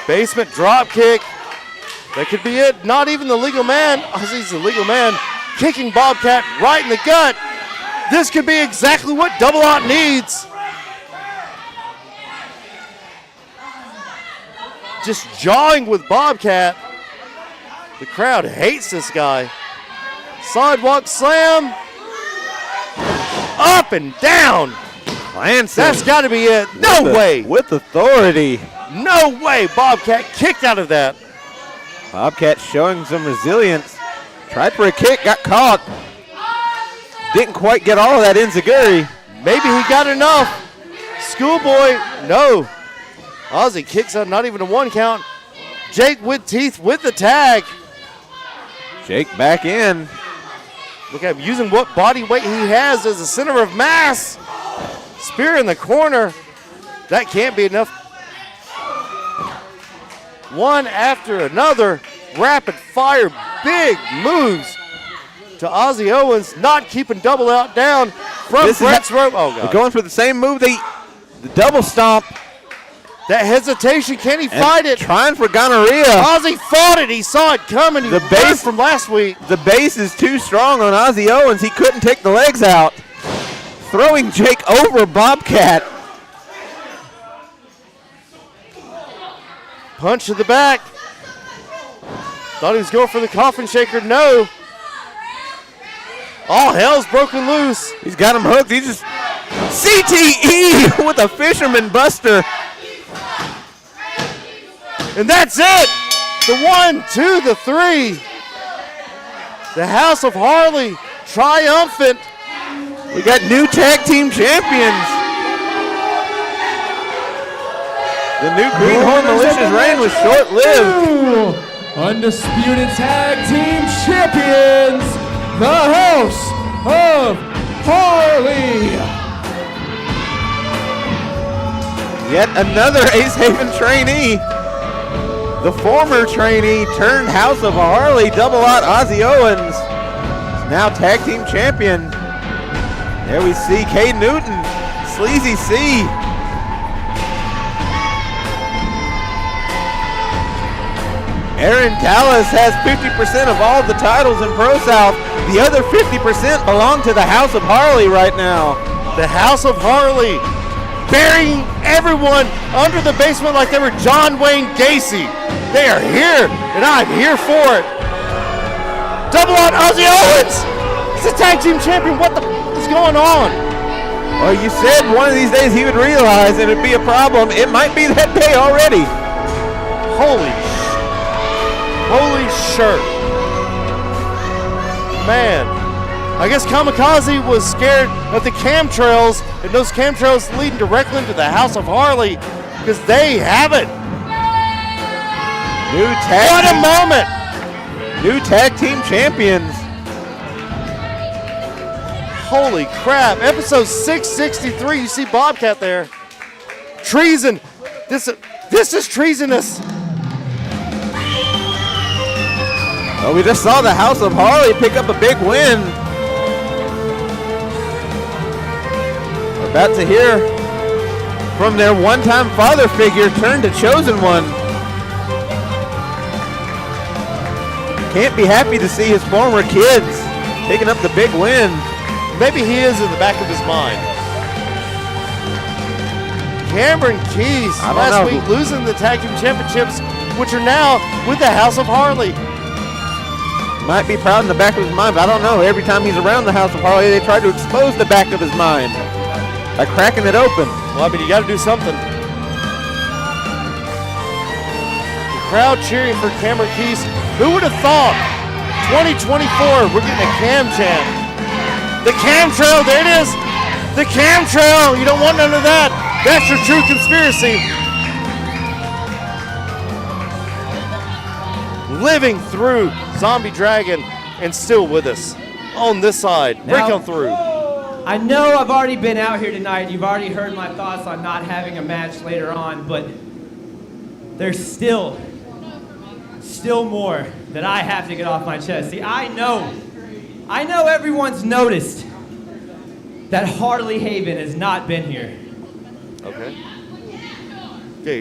Basement drop kick. That could be it. Not even the legal man. Ozzy's the legal man. Kicking Bobcat right in the gut. This could be exactly what Double Out needs. Just jawing with Bobcat. The crowd hates this guy. Sidewalk slam. Up and down. Lansing. That's got to be it. No way. With authority. No way. Bobcat kicked out of that. Bobcat showing some resilience. Tried for a kick, got caught. Didn't quite get all of that enziguri. Maybe he got enough. Schoolboy, no. Ozzy kicks out, not even a 1 count. Jake with teeth with the tag. Jake back in. Look at him using what body weight he has as a center of mass. Spear in the corner. That can't be enough. One after another. Rapid fire, big moves to Ozzy Owens, not keeping Double Out down from Brett's rope. Oh, God. They're going for the same move, the double stomp. That hesitation, can he fight it? Trying for gonorrhea. Ozzy fought it. He saw it coming. He The learned base from last week. The base is too strong on Ozzy Owens. He couldn't take the legs out. Throwing Jake over Bobcat. Punch to the back. Thought he was going for the coffin shaker. No. All hell's broken loose. He's got him hooked. He just CTE with a fisherman buster. And that's it. The 1, 2, the 3. The House of Harley triumphant. We got new tag team champions. The new Greenhorn Militia's reign was short-lived. Undisputed tag team champions, the House of Harley. Yet another Ace Haven trainee. The former trainee turned House of Harley, Double Out Ozzy Owens, is now tag team champion. There we see Kay Newton, Sleazy C. Aaron Dallas has 50% of all the titles in ProSouth. The other 50% belong to the House of Harley right now. The House of Harley burying everyone under the basement like they were John Wayne Gacy. They are here, and I'm here for it. Double Out Ozzy Owens. He's a tag team champion. What the is going on? Well, you said one of these days he would realize it would be a problem. It might be that day already. Holy shirt. Man, I guess Kamikaze was scared of the camtrails, and those camtrails leading directly into the House of Harley, because they have it. What a moment! New tag team champions. Holy crap. Episode 663. You see Bobcat there. Treason. This is treasonous. Well, we just saw the House of Harley pick up a big win. We're about to hear from their one-time father figure turned to chosen one. Can't be happy to see his former kids picking up the big win. Maybe he is in the back of his mind. Cameron Keys last week losing the tag team championships, which are now with the House of Harley. Might be proud in the back of his mind, but I don't know. Every time he's around the House of Harley, they try to expose the back of his mind by cracking it open. Well, I mean, you got to do something. The crowd cheering for Cameron Keys. Who would have thought? 2024, we're getting a cam champ. The cam trail, there it is. The cam trail. You don't want none of that. That's your true conspiracy. Living through Zombie Dragon and still with us on this side. Break on through. I know I've already been out here tonight. You've already heard my thoughts on not having a match later on, but there's still more that I have to get off my chest. See, I know everyone's noticed that Harley Haven has not been here. Okay,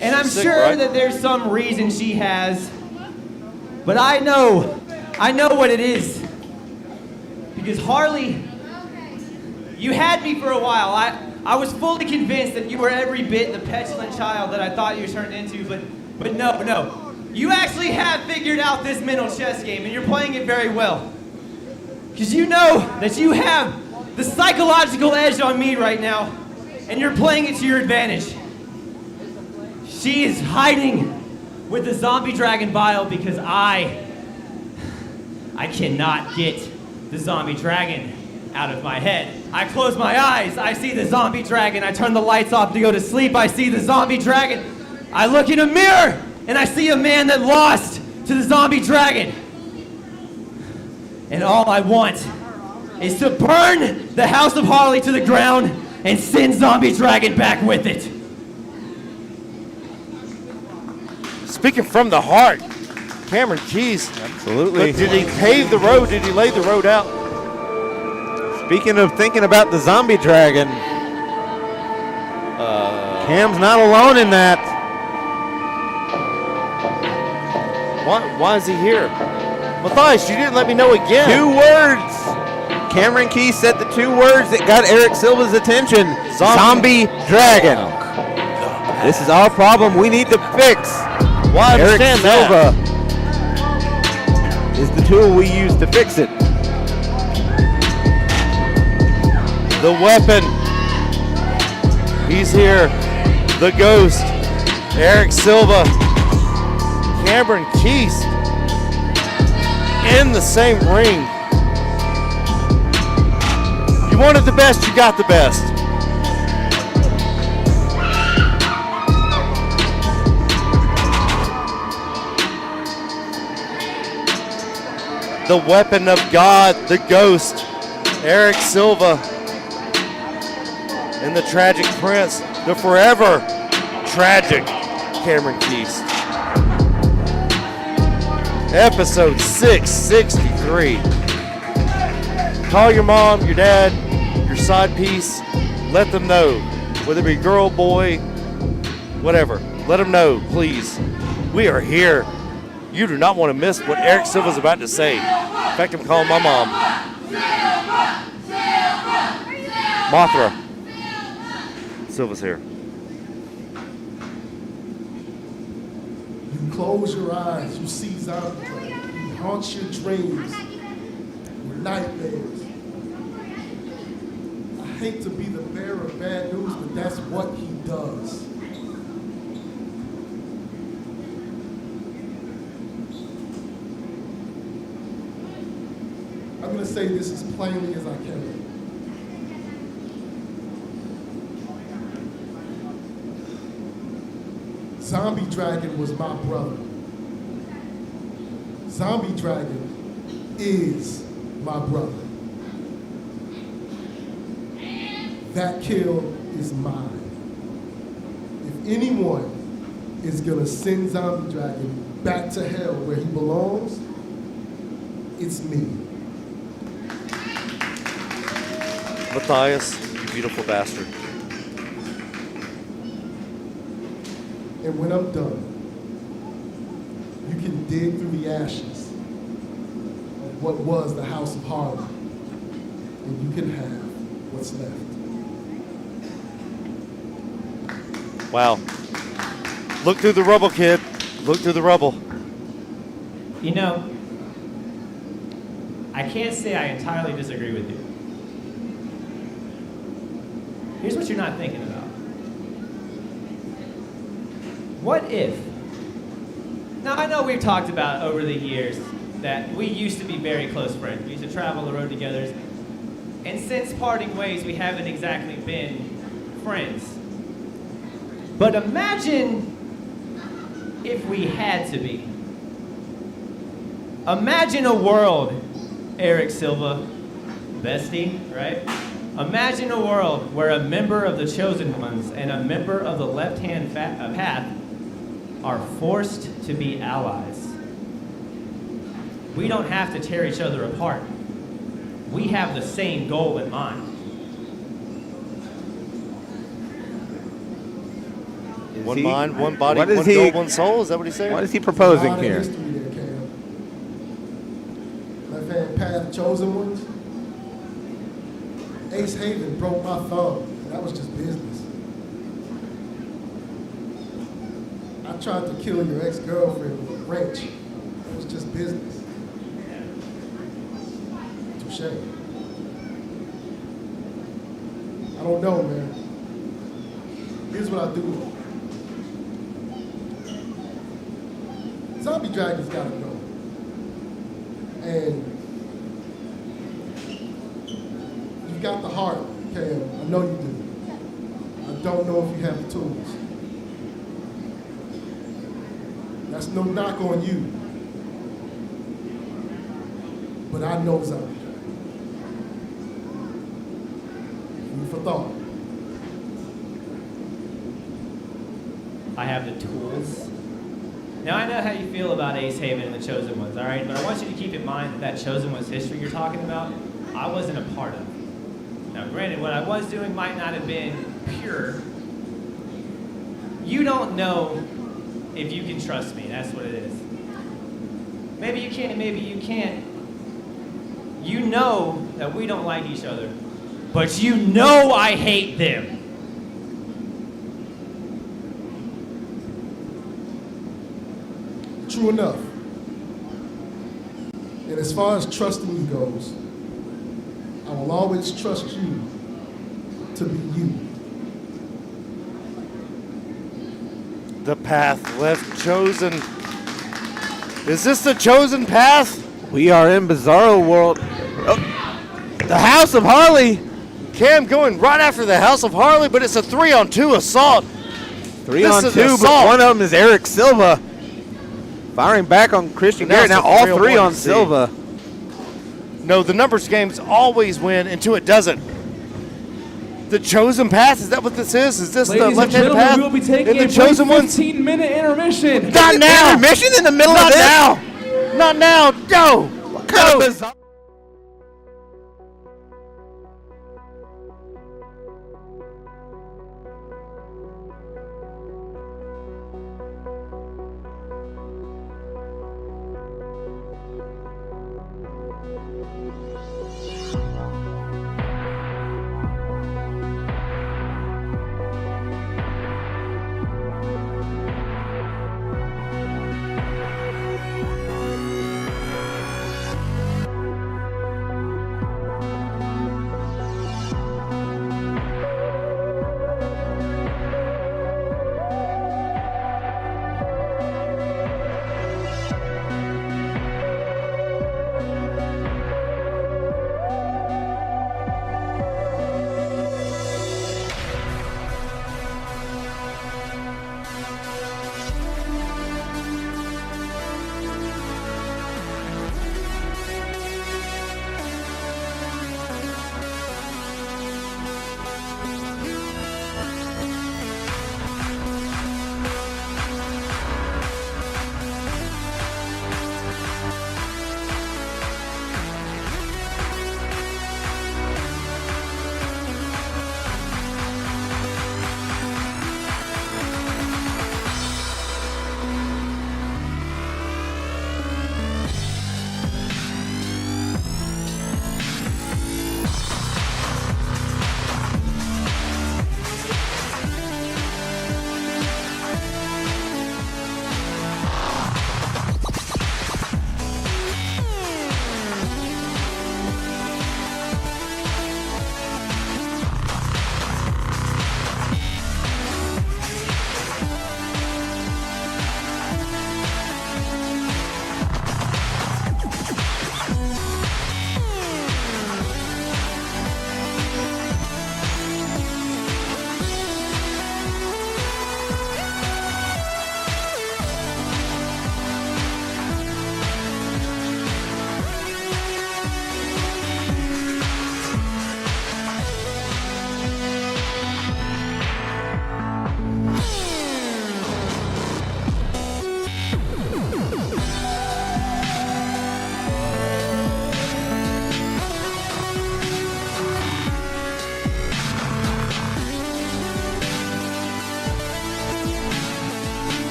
and I'm sure that there's some reason she has, but I know what it is. Because Harley, you had me for a while. I was fully convinced that you were every bit the petulant child that I thought you turned into, but no. You actually have figured out this mental chess game, and you're playing it very well. Because you know that you have the psychological edge on me right now, and you're playing it to your advantage. She is hiding with the zombie dragon vial because I cannot get the zombie dragon out of my head. I close my eyes, I see the zombie dragon. I turn the lights off to go to sleep, I see the zombie dragon. I look in a mirror, and I see a man that lost to the zombie dragon. And all I want is to burn the House of Harley to the ground and send Zombie Dragon back with it. Speaking from the heart, Cameron Keys. Absolutely. But did he pave the road? Did he lay the road out? Speaking of thinking about the Zombie Dragon, Cam's not alone in that. Why is he here? Matthias, you didn't let me know again. 2 words. Cameron Keys said the 2 words that got Eric Silva's attention. Zombie Dragon. This is our problem we need to fix. Well, I Eric understand Silva is the tool we use to fix it. The weapon. He's here. The ghost. Eric Silva. Cameron Keys. In the same ring. You wanted the best, you got the best. The weapon of God, the ghost, Eric Silva, and the tragic prince, the forever tragic Cameron Keys. Episode 663. Call your mom, your dad, your side piece. Let them know, whether it be girl, boy, whatever. Let them know, please. We are here. You do not want to miss what Eric Silva's about to say. In fact, I'm calling my mom. Mothra. Silva's here. You close your eyes, you see Zombie Dragon. He haunts your dreams with nightmares. I hate to be the bearer of bad news, but that's what he does. I'm going to say this as plainly as I can. Zombie Dragon was my brother. Zombie Dragon is my brother. That kill is mine. If anyone is gonna send Zombie Dragon back to hell where he belongs, it's me. Matthias, you beautiful bastard. And when I'm done, you can dig through the ashes of what was the House of Harley, and you can have what's left. Wow. Look through the rubble, kid. Look through the rubble. You know, I can't say I entirely disagree with you. Here's what you're not thinking about. What if? Now, I know we've talked about over the years that we used to be very close friends. We used to travel the road together. And since parting ways, we haven't exactly been friends. But imagine if we had to be. Imagine a world, Eric Silva, bestie, right? Imagine a world where a member of the Chosen Ones and a member of the left-hand path are forced to be allies. We don't have to tear each other apart. We have the same goal in mind. One mind, one body, one goal, one soul. Is that what he's saying? What is he proposing here? History there, Cam. Left-hand path, Chosen Ones. Ace Haven broke my thumb. That was just business. I tried to kill your ex-girlfriend with a wrench. That was just business. Touche. I don't know, man. Here's what I do know. Zombie Dragon's gotta go. And you got the heart, Cam. I know you do. I don't know if you have the tools. That's no knock on you. But I know Zombie Dragon. Food for thought. I have the tools. Now, I know how you feel about Ace Haven and the Chosen Ones, all right? But I want you to keep in mind that that Chosen Ones history you're talking about, I wasn't a part of. Now, granted, what I was doing might not have been pure. You don't know if you can trust me. That's what it is. Maybe you can, maybe you can't. You know that we don't like each other, but you know I hate them. True enough. And as far as trusting you goes, I will always trust you to be you. The path left chosen. Is this the chosen path? We are in Bizarro World. Oh, the House of Harley. Cam going right after the House of Harley, but it's a 3-on-2 assault. 3-on-2, but one of them is Eric Silva. Firing back on Christian Garrett. Now all three on Silva. No, the numbers games always win until it doesn't. The chosen path, is that what this is? Is this the left-hand path? We will be taking the a chosen 15-minute intermission. Not now. Intermission in the middle of this? Not now. No. No.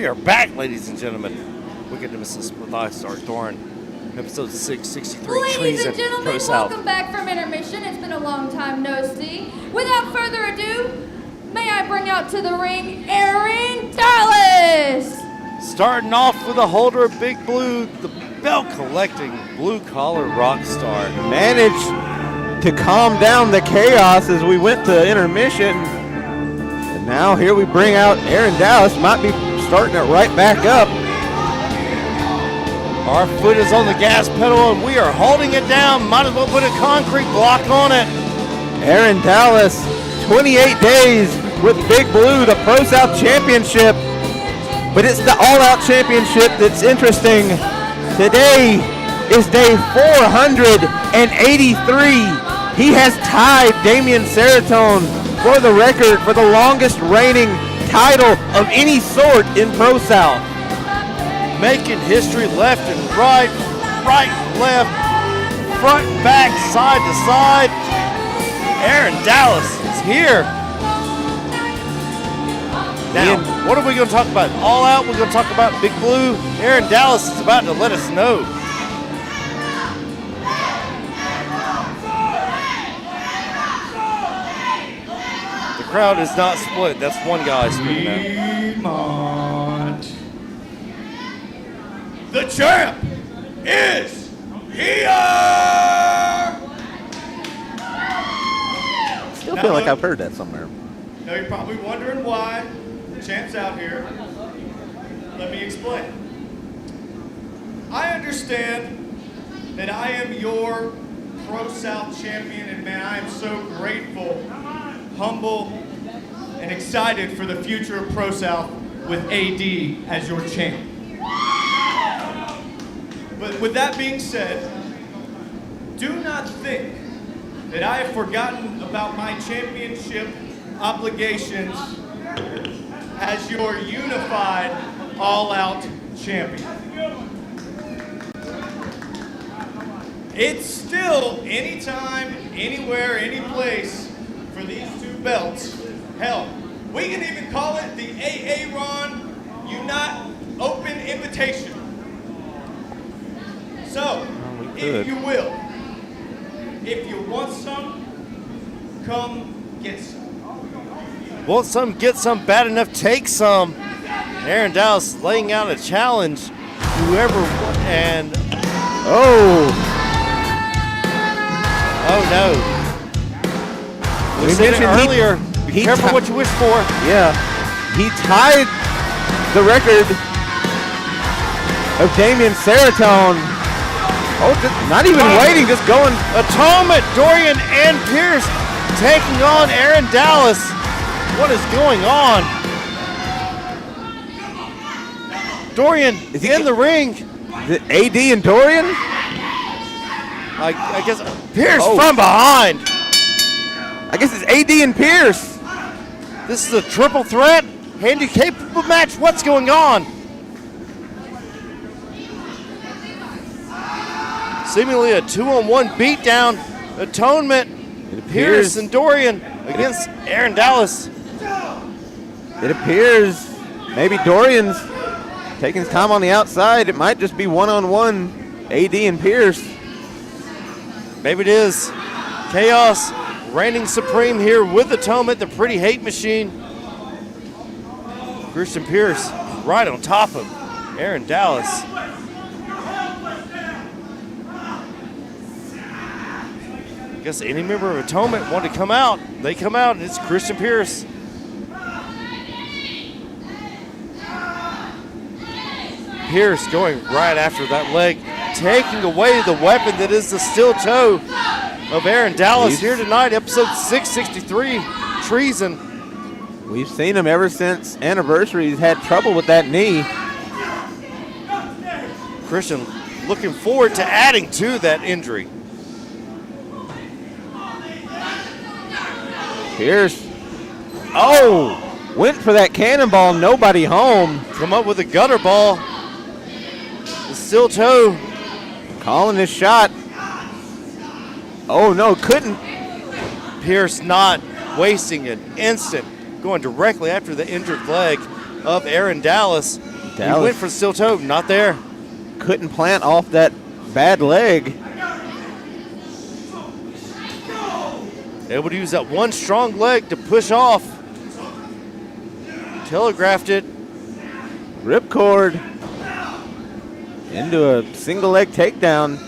are back, ladies and gentlemen. Wicked Nemesis with I-Star Thorn. Episode 663, Ladies Treason, and gentlemen, ProSouth. welcome back from intermission. It's been a long time no see. Without further ado, may I bring out to the ring Aaron Dallas. Starting off with a holder of Big Blue, the belt-collecting blue-collar rock star. Managed to calm down the chaos as we went to intermission. And now here we bring out Aaron Dallas. Might be starting it right back up. Our foot is on the gas pedal and we are holding it down. Might as well put a concrete block on it. Aaron Dallas, 28 days with Big Blue, the ProSouth Championship. But it's the All-Out Championship that's interesting. Today is day 483. He has tied Damian Seratone for the record for the longest reigning title of any sort in ProSouth. Making history left and right, left, front and back, side to side. Aaron Dallas is here. Now, what are we going to talk about? All Out, we're going to talk about Big Blue. Aaron Dallas is about to let us know. The crowd is not split. That's one guy screaming out. Piedmont. The champ is here! Still feel like I've heard that somewhere. Now you're probably wondering why the champ's out here. Let me explain. I understand that I am your ProSouth champion, and man, I am so grateful, humble, and excited for the future of ProSouth with AD as your champ. But with that being said, do not think that I have forgotten about my championship obligations as your unified all-out champion. It's still anytime, anywhere, any place for these two belts. Hell, we can even call it the Aaron Unite Open Invitation. So, if you will, if you want some, come get some. Want some, get some, bad enough, take some. Aaron Dallas laying out a challenge. Whoever, and oh no. We said it earlier, be careful what you wish for. Yeah, he tied the record of Damian Seratone. Oh, not even waiting, just going. Atonement, Dorian and Pierce taking on Aaron Dallas. What is going on? Dorian is in the ring. AD and Dorian? I guess Pierce from behind. I guess it's AD and Pierce. This is a triple threat, handicapable match. What's going on? Seemingly a 2-on-1 beatdown. Atonement, Pierce and Dorian against Aaron Dallas. It appears maybe Dorian's taking his time on the outside. It might just be one-on-one AD and Pierce. Maybe it is. Chaos reigning supreme here with Atonement, the pretty hate machine. Christian Pierce right on top of Aaron Dallas. I guess any member of Atonement want to come out. They come out, and it's Christian Pierce. Pierce going right after that leg, taking away the weapon that is the steel toe of Aaron Dallas here tonight, episode 663, Treason. We've seen him ever since Anniversary. He's had trouble with that knee. Christian looking forward to adding to that injury. Pierce, went for that cannonball, nobody home. Come up with a gutter ball. The steel toe. Calling his shot. Oh no, couldn't. Pierce not wasting an instant, going directly after the injured leg of Aaron Dallas. He went for the steel toe, not there. Couldn't plant off that bad leg. Able to use that one strong leg to push off. Telegraphed it. Ripcord into a single leg takedown.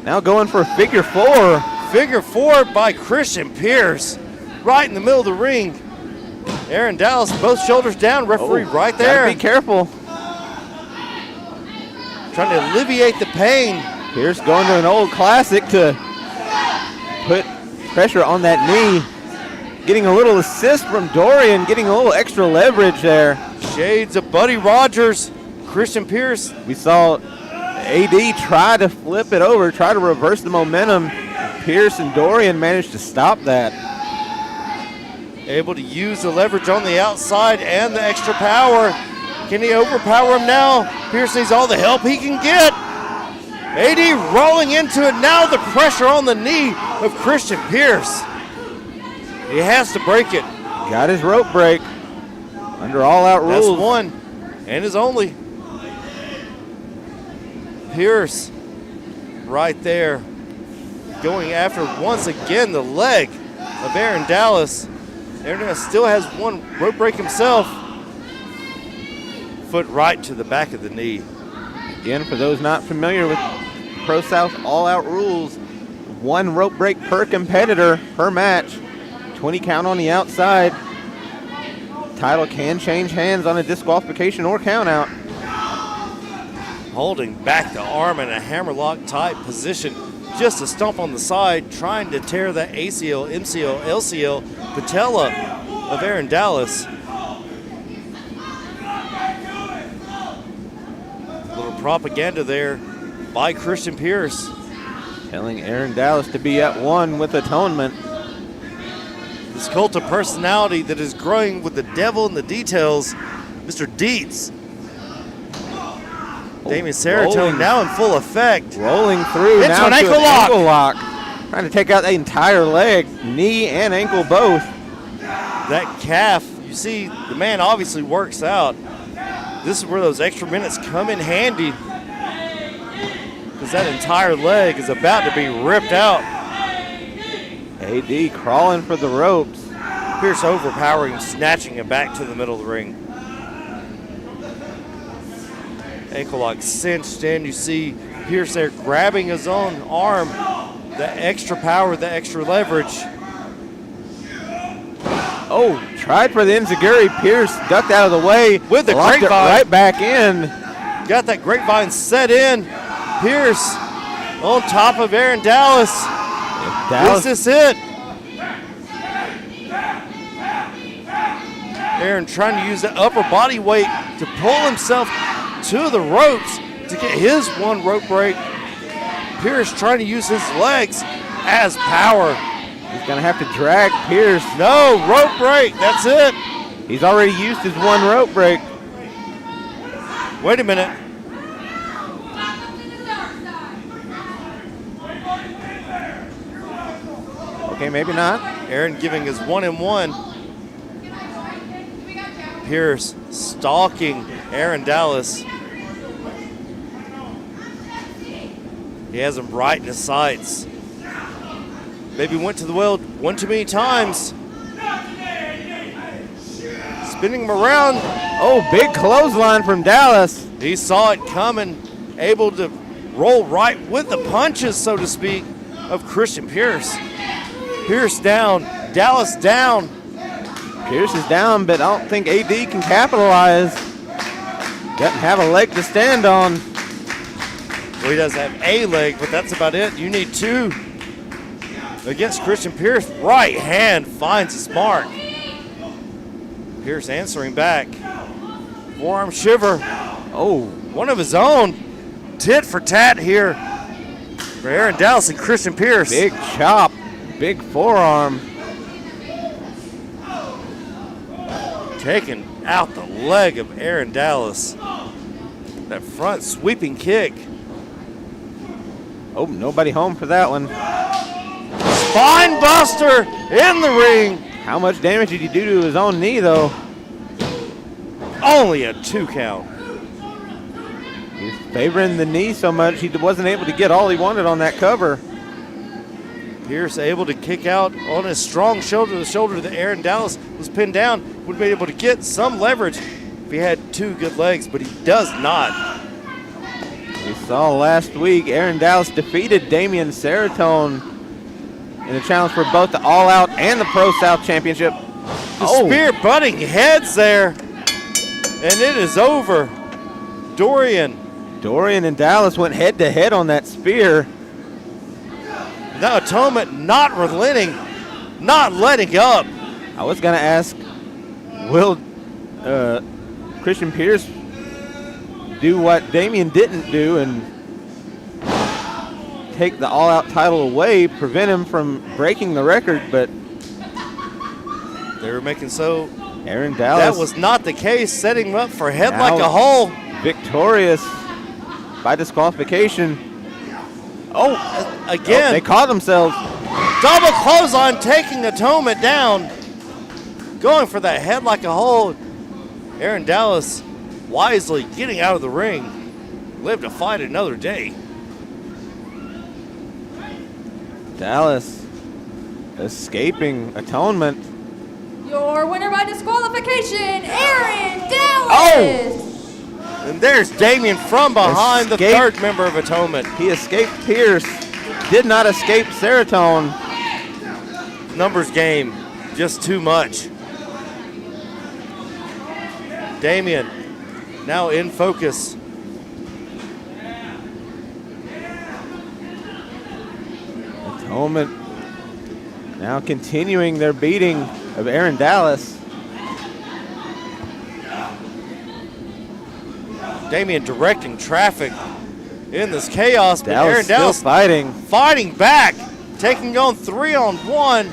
Now going for a figure four. Figure four by Christian Pierce. Right in the middle of the ring. Aaron Dallas, both shoulders down. Referee right there. Gotta be careful. Trying to alleviate the pain. Pierce going to an old classic to put pressure on that knee. Getting a little assist from Dorian, getting a little extra leverage there. Shades of Buddy Rogers, Christian Pierce. We saw AD try to flip it over, try to reverse the momentum. Pierce and Dorian managed to stop that. Able to use the leverage on the outside and the extra power. Can he overpower him now? Pierce needs all the help he can get. AD rolling into it. Now the pressure on the knee of Christian Pierce. He has to break it. Got his rope break under all-out rules. That's one and his only. Pierce right there going after once again the leg of Aaron Dallas. Aaron Dallas still has one rope break himself. Foot right to the back of the knee. Again, for those not familiar with ProSouth all-out rules, one rope break per competitor per match. 20 count on the outside. Title can change hands on a disqualification or count out. Holding back the arm in a hammerlock type position. Just a stomp on the side, trying to tear that ACL, MCL, LCL patella of Aaron Dallas. Little propaganda there by Christian Pierce. Telling Aaron Dallas to be at one with Atonement. This cult of personality that is growing with the devil in the details, Mr. Dietz. Damien Serotonin now in full effect. Rolling through into now an to ankle an lock. ankle lock. Trying to take out the entire leg, knee and ankle both. That calf, you see, the man obviously works out. This is where those extra minutes come in handy, because that entire leg is about to be ripped out. AD crawling for the ropes. Pierce overpowering, snatching him back to the middle of the ring. Ankle lock cinched in. You see Pierce there grabbing his own arm. The extra power, the extra leverage. Oh, tried for the enziguri. Pierce ducked out of the way. With the locked it grapevine. right back in. Got that grapevine set in. Pierce on top of Aaron Dallas. Dallas. Is this it? Aaron trying to use the upper body weight to pull himself to the ropes to get his one rope break. Pierce trying to use his legs as power. He's going to have to drag Pierce. No, rope break. That's it. He's already used his one rope break. Wait a minute. Okay, maybe not. Aaron giving his 1-and-1. Pierce stalking Aaron Dallas. He has him right in his sights. Maybe went to the well one too many times. Spinning him around. Oh, big clothesline from Dallas. He saw it coming, able to roll right with the punches, so to speak, of Christian Pierce. Pierce down, Dallas down. Pierce is down, but I don't think AD can capitalize. Doesn't have a leg to stand on. Well, he does have a leg, but that's about it. You need two. Against Christian Pierce, right hand finds its mark. Pierce answering back. Forearm shiver. Oh, one of his own. Tit for tat here for Aaron Dallas and Christian Pierce. Big chop, big forearm. Taking out the leg of Aaron Dallas. That front sweeping kick. Oh, nobody home for that one. Spine buster in the ring. How much damage did he do to his own knee, though? Only a 2 count. favoring the knee so much he wasn't able to get all he wanted on that cover. Pierce able to kick out on his strong shoulder, the shoulder that Aaron Dallas was pinned down, would be able to get some leverage if he had two good legs, but he does not. We saw last week Aaron Dallas defeated Damian Seratone in a challenge for both the All Out and the Pro South Championship. The spear butting heads there, and it is over. Dorian and Dallas went head to head on that spear. Now Atonement not relenting, not letting up. I was going to ask, will Christian Pierce do what Damian didn't do and take the all-out title away, prevent him from breaking the record, but they were making so. Aaron Dallas. That was not the case, setting him up for head like a hole. Victorious by disqualification. Again. They caught themselves. Double clothesline, taking Atonement down. Going for that head like a hole. Aaron Dallas wisely getting out of the ring. Live to fight another day. Dallas escaping Atonement. Your winner by disqualification, Aaron Dallas. And there's Damian from behind the third member of Atonement. He escaped Pierce, did not escape Seratone. Numbers game, just too much. Damian now in focus. Atonement now continuing their beating of Aaron Dallas. Damian directing traffic in this chaos, but Dallas Aaron Dallas still fighting back, taking on 3-on-1.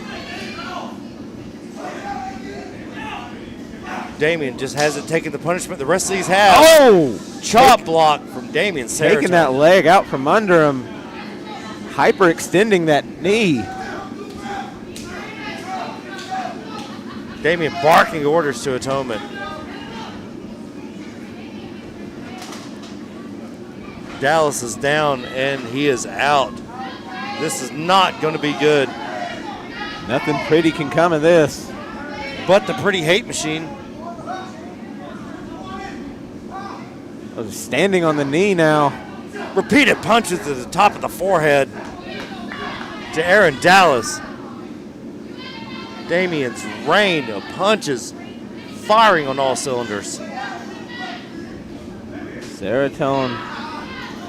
Damian just hasn't taken the punishment the rest of these have. Chop block from Damian Seratone. Taking that leg out from under him, hyperextending that knee. Damian barking orders to Atonement. Dallas is down and he is out. This is not going to be good. Nothing pretty can come of this. But the pretty hate machine. Standing on the knee now. Repeated punches to the top of the forehead to Aaron Dallas. Damian's rain of punches firing on all cylinders. Seratone,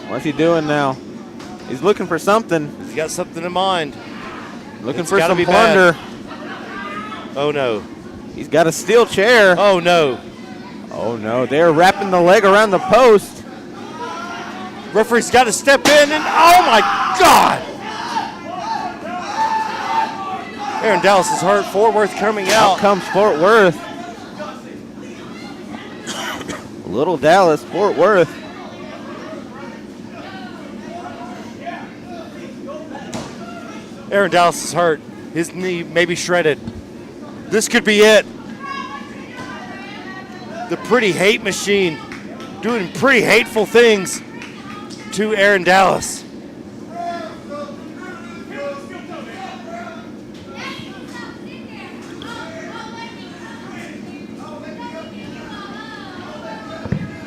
what's he doing now? He's looking for something. He's got something in mind. Looking for some plunder. Oh no. He's got a steel chair. Oh no. Oh no, they're wrapping the leg around the post. Referee's got to step in and oh my God! Aaron Dallas is hurt. Fort Worth coming out. Out comes Fort Worth. Little Dallas, Fort Worth. Aaron Dallas is hurt. His knee may be shredded. This could be it. The pretty hate machine doing pretty hateful things to Aaron Dallas.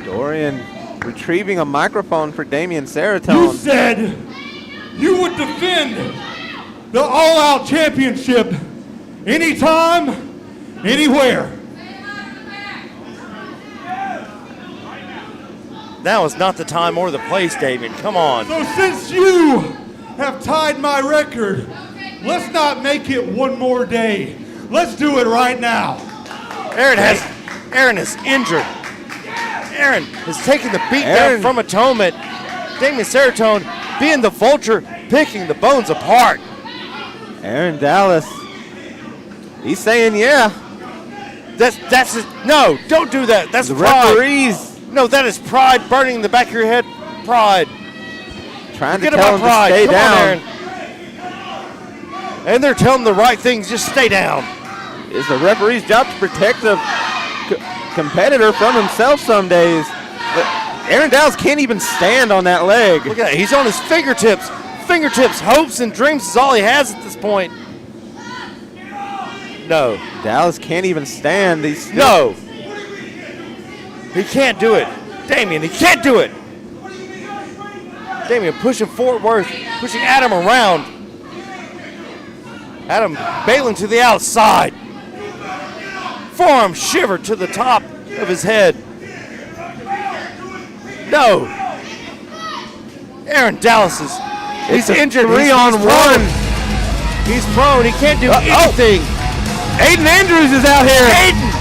Dorian retrieving a microphone for Damian Seratone. You said you would defend the all-out championship anytime, anywhere. Now is not the time or the place, Damian. Come on. So since you have tied my record, let's not make it one more day. Let's do it right now. Aaron is injured. Aaron is taking the beat down from Atonement. Damian Seratone being the vulture, picking the bones apart. Aaron Dallas, he's saying yeah. That's no, don't do that. That's the pride. referees. No, that is pride burning in the back of your head. Pride. Trying Forget to tell him pride. to stay Come down. On, Aaron. And they're telling him the right things. Just stay down. It's the referee's job to protect the competitor from himself some days. But Aaron Dallas can't even stand on that leg. Look at that. He's on his fingertips. Fingertips, hopes, and dreams is all he has at this point. No. Dallas can't even stand. No. He can't do it. Damian, he can't do it. Damian pushing Fort Worth, pushing Adam around. Adam bailing to the outside. Forearm shiver to the top of his head. No. Aaron Dallas he's injured. 3-on-1. He's prone. He can't do anything. Aiden Andrews is out here. Aiden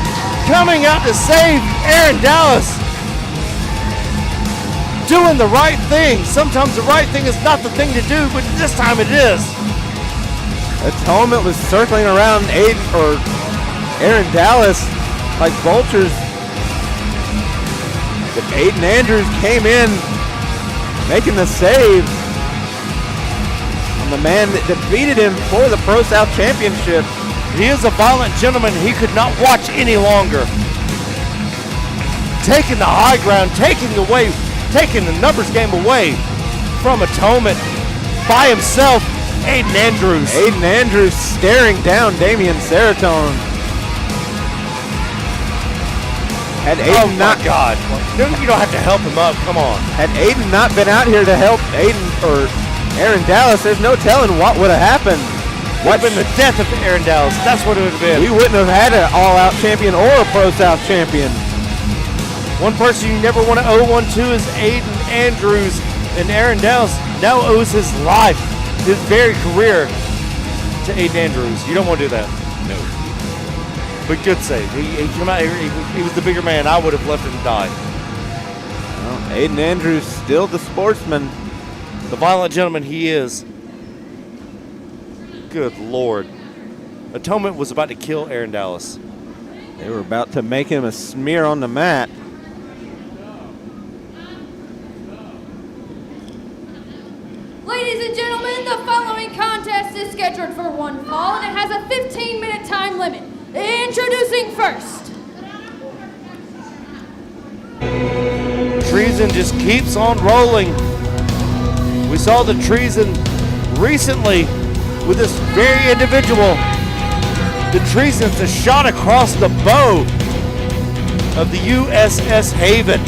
coming out to save Aaron Dallas. Doing the right thing. Sometimes the right thing is not the thing to do, but this time it is. Atonement was circling around Aaron Dallas like vultures. But Aiden Andrews came in, making the save on the man that defeated him for the Pro South Championship. He is a violent gentleman. He could not watch any longer. Taking the high ground, taking the numbers game away from Atonement by himself. Aiden Andrews. Aiden Andrews staring down Damian Seratone. Had Aiden my God. You don't have to help him up. Come on. Had Aiden not been out here to help Aaron Dallas, there's no telling what would have happened. Would have been the death of Aaron Dallas. That's what it would have been. We wouldn't have had an all-out champion or a Pro South champion. One person you never want to owe one to is Aiden Andrews. And Aaron Dallas now owes his life, his very career, to Aiden Andrews. You don't want to do that. No. But good save. He came out here. He was the bigger man. I would have left him die. Well, Aiden Andrews still the sportsman. The violent gentleman he is. Good Lord. Atonement was about to kill Aaron Dallas. They were about to make him a smear on the mat. Ladies and gentlemen, the following contest is scheduled for one fall and it has a 15-minute time limit. Introducing first. Treason just keeps on rolling. We saw the Treason recently with this very individual. The Treason's a shot across the bow of the USS Haven.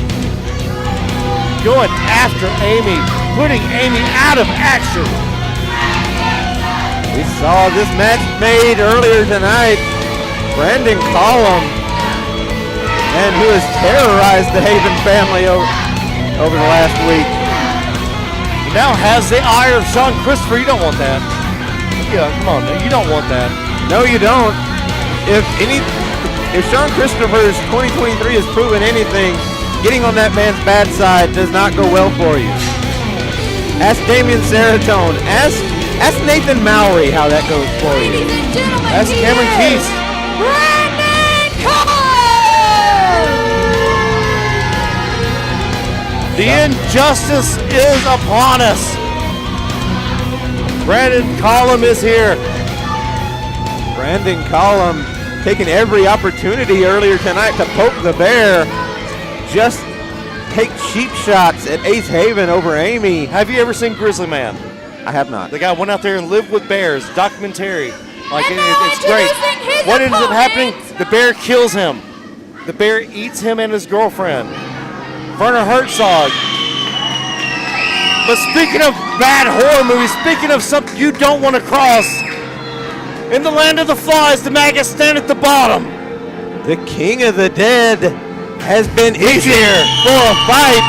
Going after Amy, putting Amy out of action. We saw this match made earlier tonight. Brandon Collum, and who has terrorized the Haven family over the last week. He now has the ire of Sean Christopher. You don't want that. Yeah, come on, you don't want that. No, you don't. If Sean Christopher's 2023 has proven anything, getting on that man's bad side does not go well for you. Ask Damian Seratone. Ask Nathan Mowry how that goes for you. Ladies and gentlemen, Ask Cameron Keys. Brandon Collum! The injustice is upon us. Brandon Collum is here. Brandon Collum taking every opportunity earlier tonight to poke the bear. Just take cheap shots at Ace Haven over Amy. Have you ever seen Grizzly Man? I have not. The guy went out there and lived with bears. Documentary. Like And now it's great. introducing his What ends up opponent. happening? The bear kills him. The bear eats him and his girlfriend. Werner Herzog. But speaking of bad horror movies, speaking of something you don't want to cross, in the land of the flies, the maggots stand at the bottom. The King of the Dead has been here for a fight.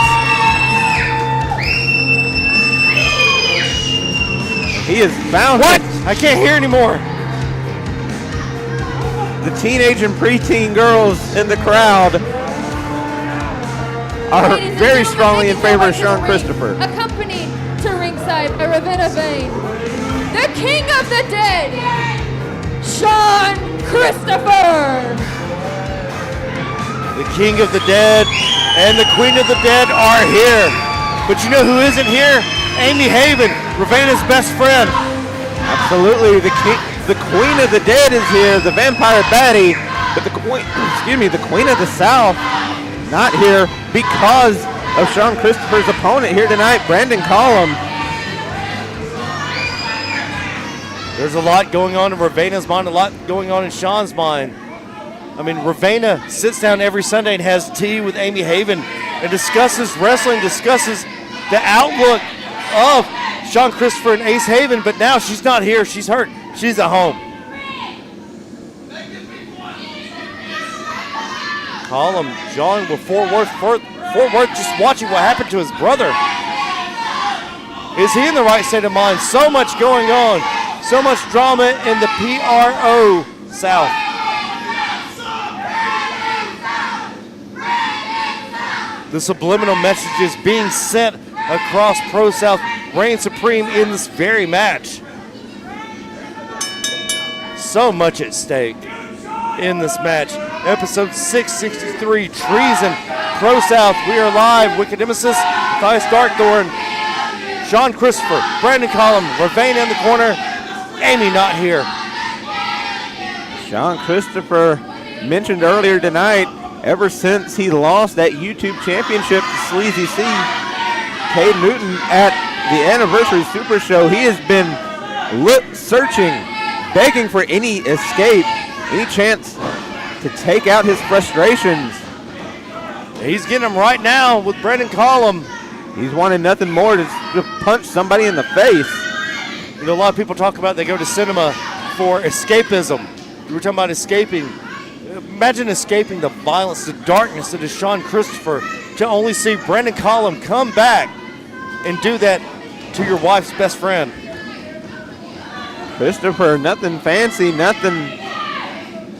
He has found What? it. I can't hear anymore. The teenage and preteen girls in the crowd are Ladies and very gentlemen, strongly in making favor their of way to Sean the ring, Christopher. Accompanied to ringside by Ravenna Vane, the King of the Dead, Sean Christopher. The King of the Dead and the Queen of the Dead are here. But you know who isn't here? Amy Haven, Ravenna's best friend. Absolutely, the Queen of the Dead is here, the vampire baddie, but the Queen of the South not here because of Sean Christopher's opponent here tonight, Brandon Collum. There's a lot going on in Ravena's mind, a lot going on in Sean's mind. I mean, Ravena sits down every Sunday and has tea with Amy Haven and discusses wrestling, discusses the outlook of Sean Christopher and Ace Haven, but now she's not here. She's hurt. She's at home. Collum, John with Fort Worth just watching what happened to his brother. Is he in the right state of mind? So much going on. So much drama in the PRO South. The subliminal messages being sent across ProSouth reign supreme in this very match. So much at stake in this match. Episode 663, Treason, ProSouth. We are live. Wicked Nemesis, Thias Darkthorn, Sean Christopher, Brandon Collum, Ravena in the corner, Amy not here. Sean Christopher mentioned earlier tonight, ever since he lost that YouTube championship to Sleazy C, Cade Newton at the Anniversary Super Show, he has been searching, begging for any escape, any chance to take out his frustrations. He's getting them right now with Brandon Collum. He's wanting nothing more to punch somebody in the face. You know, a lot of people talk about they go to cinema for escapism. We were talking about escaping. Imagine escaping the violence, the darkness that is Sean Christopher, to only see Brandon Collum come back and do that to your wife's best friend. Christopher, nothing fancy, nothing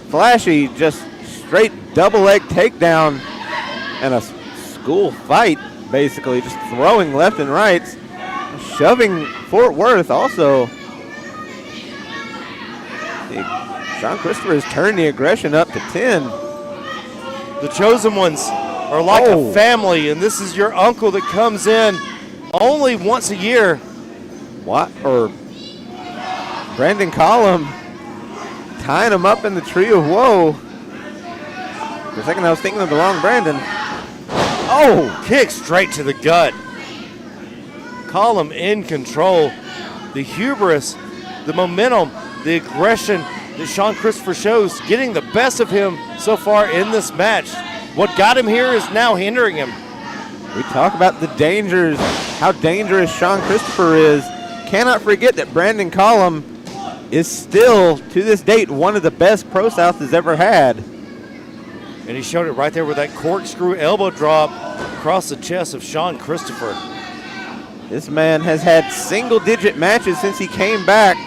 flashy, just straight double leg takedown and a school fight, basically, just throwing left and right, shoving Fort Worth also. Sean Christopher has turned the aggression up to 10. The Chosen Ones are like a family, and this is your uncle that comes in only once a year. What? Or Brandon Collum tying him up in the tree of woe. For a second I was thinking of the wrong Brandon. Oh, kick straight to the gut. Collum in control. The hubris, the momentum, the aggression that Sean Christopher shows, getting the best of him so far in this match. What got him here is now hindering him. We talk about the dangers, how dangerous Sean Christopher is. Cannot forget that Brandon Collum is still, to this date, one of the best ProSouth has ever had. And he showed it right there with that corkscrew elbow drop across the chest of Sean Christopher. This man has had single-digit matches since he came back.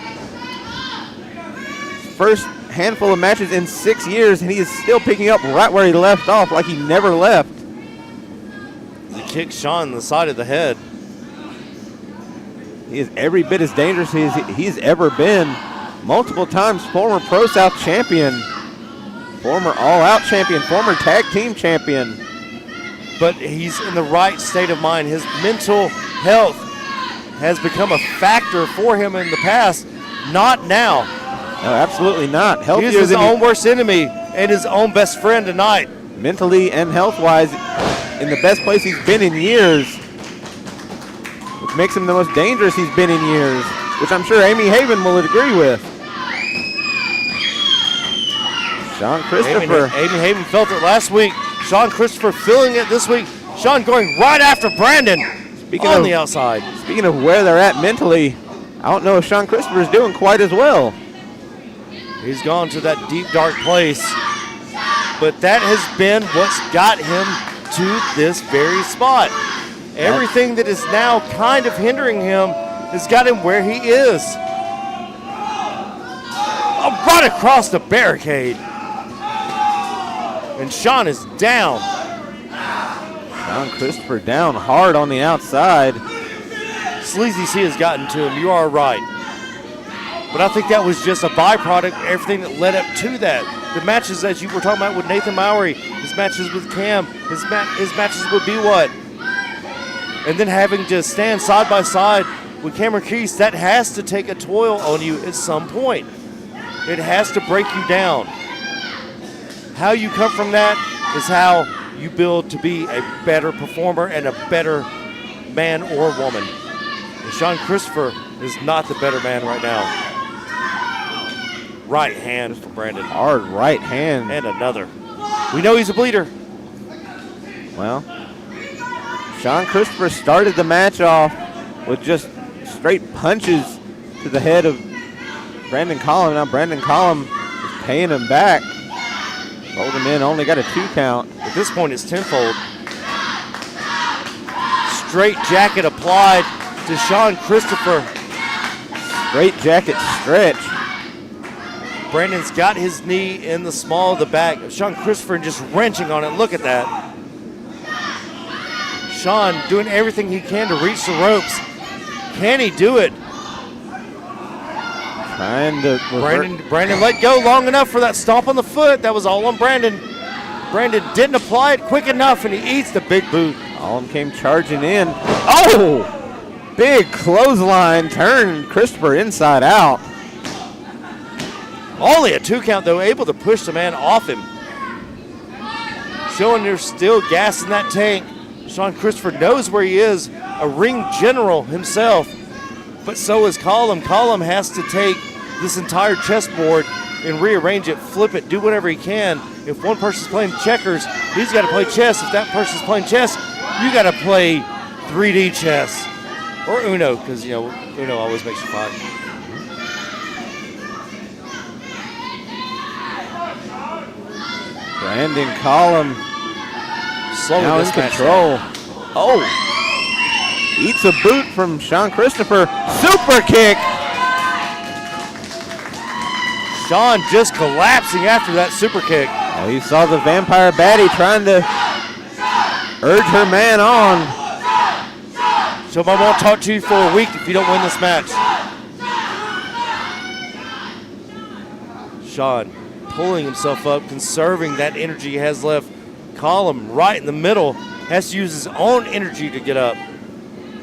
First handful of matches in 6 years, and he is still picking up right where he left off, like he never left. He kicked Sean in the side of the head. He is every bit as dangerous as he's ever been. Multiple times former ProSouth champion, former all-out champion, former tag team champion. But he's in the right state of mind. His mental health has become a factor for him in the past, not now. No, absolutely not. He is his own worst enemy and his own best friend tonight. Mentally and health-wise, in the best place he's been in years, which makes him the most dangerous he's been in years, which I'm sure Amy Haven will agree with. Sean Christopher. Amy Haven felt it last week. Sean Christopher feeling it this week. Sean going right after Brandon on the outside. Speaking of where they're at mentally, I don't know if Sean Christopher is doing quite as well. He's gone to that deep, dark place. But that has been what's got him to this very spot. Everything that is now kind of hindering him has got him where he is. Right across the barricade. And Sean is down. Sean Christopher down hard on the outside. Sleazy C has gotten to him. You are right. But I think that was just a byproduct of everything that led up to that. The matches that you were talking about with Nathan Mowry, his matches with Cam, his matches with B-What. And then having to stand side by side with Cameron Keese, that has to take a toll on you at some point. It has to break you down. How you come from that is how you build to be a better performer and a better man or woman. And Sean Christopher is not the better man right now. Right hand for Brandon. Hard right hand. And another. We know he's a bleeder. Well, Sean Christopher started the match off with just straight punches to the head of Brandon Collum. Now Brandon Collum is paying him back. Rolled him in, only got a 2 count. At this point, it's tenfold. Straight jacket applied to Sean Christopher. Straight jacket stretch. Brandon's got his knee in the small of the back. Sean Christopher just wrenching on it. Look at that. Sean doing everything he can to reach the ropes. Can he do it? Trying to Brandon let go long enough for that stomp on the foot. That was all on Brandon. Brandon didn't apply it quick enough, and he eats the big boot. Collum came charging in. Oh! Big clothesline turn. Christopher inside out. Only a 2 count, though, able to push the man off him. Showing there's still gas in that tank. Sean Christopher knows where he is, a ring general himself. But so is Collum. Collum has to take this entire chessboard and rearrange it, flip it, do whatever he can. If one person's playing checkers, he's got to play chess. If that person's playing chess, you got to play 3D chess. Or Uno, because, you know, Uno always makes you fight. Brandon Collum Slowly now in control. Oh! Eats a boot from Sean Christopher. Super kick! Sean just collapsing after that super kick. Oh, you saw the vampire baddie trying to urge her man on. So I won't talk to you for a week if you don't win this match. Sean pulling himself up, conserving that energy he has left. Collum right in the middle has to use his own energy to get up.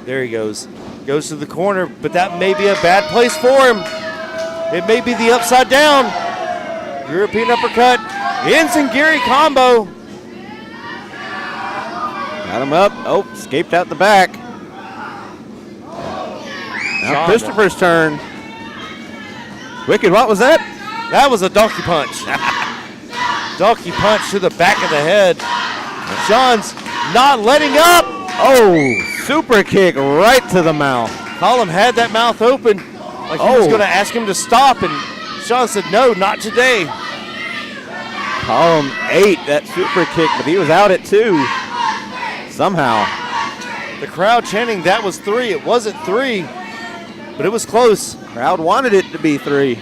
There he goes. Goes to the corner, but that may be a bad place for him. It may be the upside down. European uppercut. Enziguri combo. Got him up. Oh, escaped out the back. Now Christopher's turn. Wicked, what was that? That was a donkey punch. Donkey punch to the back of the head. Sean's not letting up. Oh, super kick right to the mouth. Collum had that mouth open like he was going to ask him to stop, and Sean said, no, not today. Collum ate that super kick, but he was out at 2 somehow. The crowd chanting that was 3. It wasn't 3, but it was close. Crowd wanted it to be 3.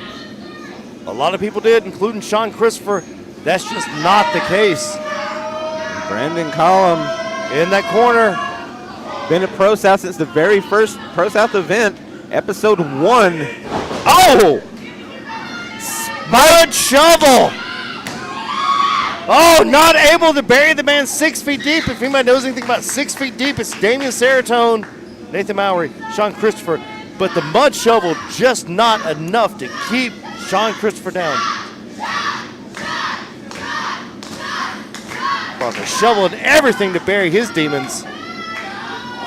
A lot of people did, including Sean Christopher. That's just not the case. Brandon Collum in that corner. Been at ProSouth since the very first ProSouth event, episode 1. Oh! Mud shovel! Oh, not able to bury the man 6 feet deep. If anybody knows anything about 6 feet deep, it's Damian Seratone, Nathan Mowry, Sean Christopher. But the mud shovel just not enough to keep Sean Christopher down. Brought the shovel and everything to bury his demons.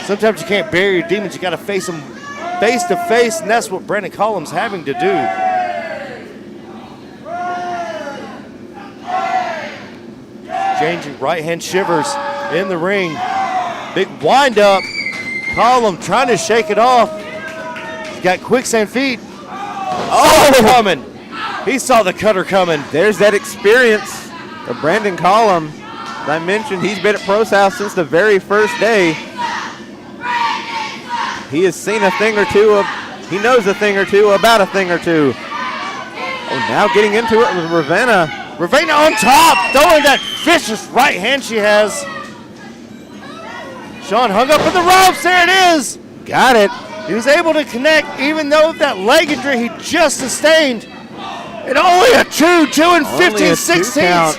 Sometimes you can't bury your demons. You got to face them face to face, and that's what Brandon Collum's having to do. Changing right hand shivers in the ring. Big wind up. Collum trying to shake it off. He's got quicksand feet. Oh, coming. He saw the cutter coming. There's that experience of Brandon Collum. As I mentioned, he's been at ProSouth since the very first day. He has seen a thing or two he knows a thing or two about a thing or two. Oh, now getting into it with Ravenna. Ravenna on top, throwing that vicious right hand she has. Sean hung up in the ropes, there it is. Got it. He was able to connect even though that leg injury he just sustained. And only a 2 and 15/16.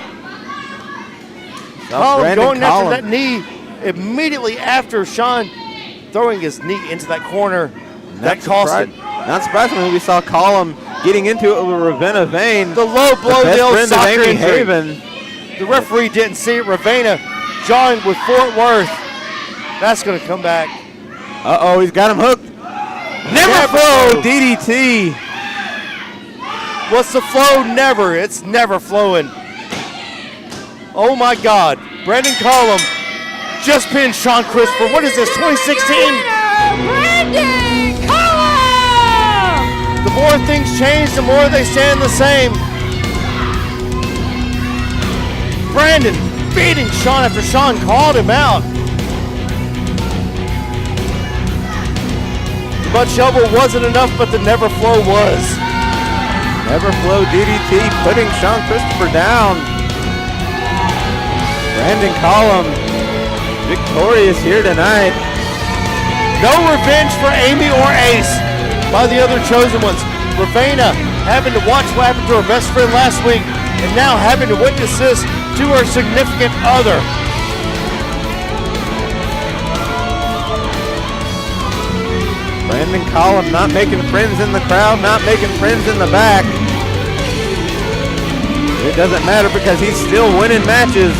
Collum going after that knee immediately after Sean throwing his knee into that corner. That cost him. Not surprisingly, we saw Collum getting into it with Ravenna Vane. The low blow, the old soccer injury. Haven. The referee didn't see it. Ravenna Joined with Fort Worth. That's going to come back. Uh-oh, he's got him hooked. Never flow, DDT. What's the flow? Never. It's never flowing. Oh my God. Brandon Collum just pinned Sean Christopher. What is this, 2016? Brandon Collum! The more things change, the more they stand the same. Brandon beating Sean after Sean called him out. The butt shovel wasn't enough, but the never flow was. Never flow DDT putting Sean Christopher down. Brandon Collum victorious here tonight. No revenge for Amy or Ace by the other chosen ones. Ravena having to watch what happened to her best friend last week and now having to witness this to her significant other. Brandon Collum not making friends in the crowd, not making friends in the back. It doesn't matter because he's still winning matches,